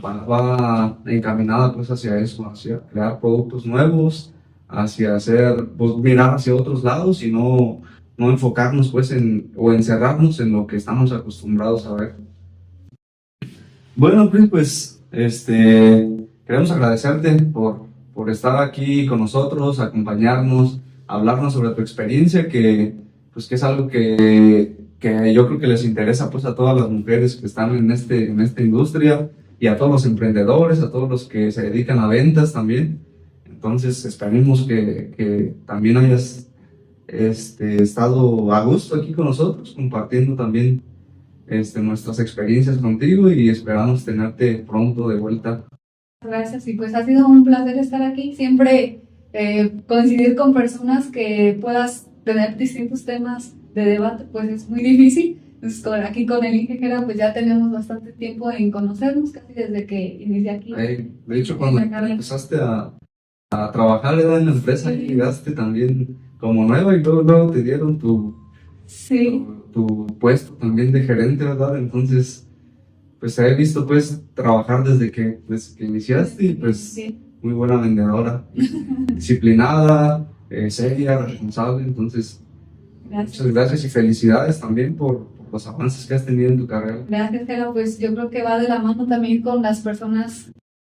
S2: va encaminada pues hacia eso, hacia crear productos nuevos, hacia pues mirar hacia otros lados y no enfocarnos pues o encerrarnos en lo que estamos acostumbrados a ver. Bueno, pues queremos agradecerte por estar aquí con nosotros, acompañarnos, hablarnos sobre tu experiencia, que es algo que yo creo que les interesa pues a todas las mujeres que están en esta industria y a todos los emprendedores, a todos los que se dedican a ventas también. Entonces esperemos que también hayas estado a gusto aquí con nosotros, compartiendo también nuestras experiencias contigo y esperamos tenerte pronto de vuelta.
S4: Gracias, y pues ha sido un placer estar aquí. Siempre coincidir con personas que puedas tener distintos temas de debate, pues es muy difícil. Entonces, aquí con el ingeniero, pues ya tenemos bastante tiempo en conocernos, casi desde que inicié aquí.
S2: De hecho, cuando empezaste a trabajar en la empresa,
S4: Sí.
S2: llegaste también como nueva y luego te dieron
S4: Sí.
S2: tu puesto también de gerente, ¿verdad? Entonces, pues te he visto pues trabajar desde que iniciaste y pues
S4: Sí.
S2: muy buena vendedora, disciplinada, seria, responsable. Entonces,
S4: Gracias.
S2: muchas gracias y felicidades también por los avances que has tenido en tu carrera.
S4: Gracias, Gera. Pues yo creo que va de la mano también con las personas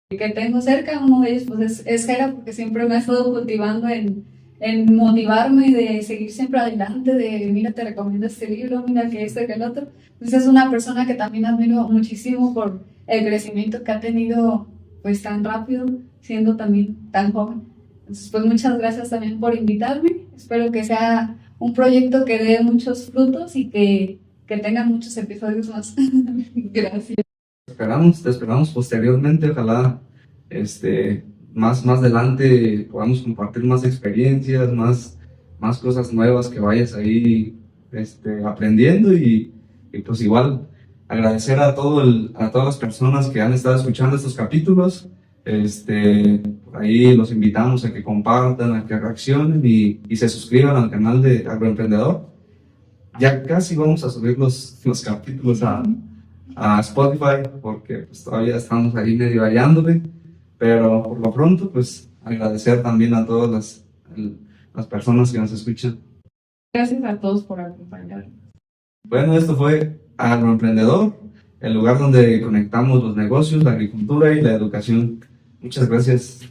S4: que tengo cerca. Uno de ellos pues es Gera, porque siempre me ha estado cultivando en motivarme, de seguir siempre adelante, de mira, te recomiendo este libro, mira que esto y que el otro. Entonces es una persona que también admiro muchísimo por el crecimiento que ha tenido pues tan rápido, siendo también tan joven. Entonces pues muchas gracias también por invitarme. Espero que sea un proyecto que dé muchos frutos y que tenga muchos episodios más. Gracias.
S2: Te esperamos posteriormente, ojalá más adelante podamos compartir más experiencias, más cosas nuevas que vayas ahí aprendiendo y pues igual agradecer a todas las personas que han estado escuchando estos capítulos. Por ahí los invitamos a que compartan, a que reaccionen y se suscriban al canal de Agroemprendedor. Ya casi vamos a subir los capítulos a Spotify porque pues todavía estamos ahí medio hallándole, pero por lo pronto pues agradecer también a todas las personas que nos escuchan.
S3: Gracias a todos por acompañarnos.
S2: Bueno, esto fue Agroemprendedor, el lugar donde conectamos los negocios, la agricultura y la educación. Muchas gracias.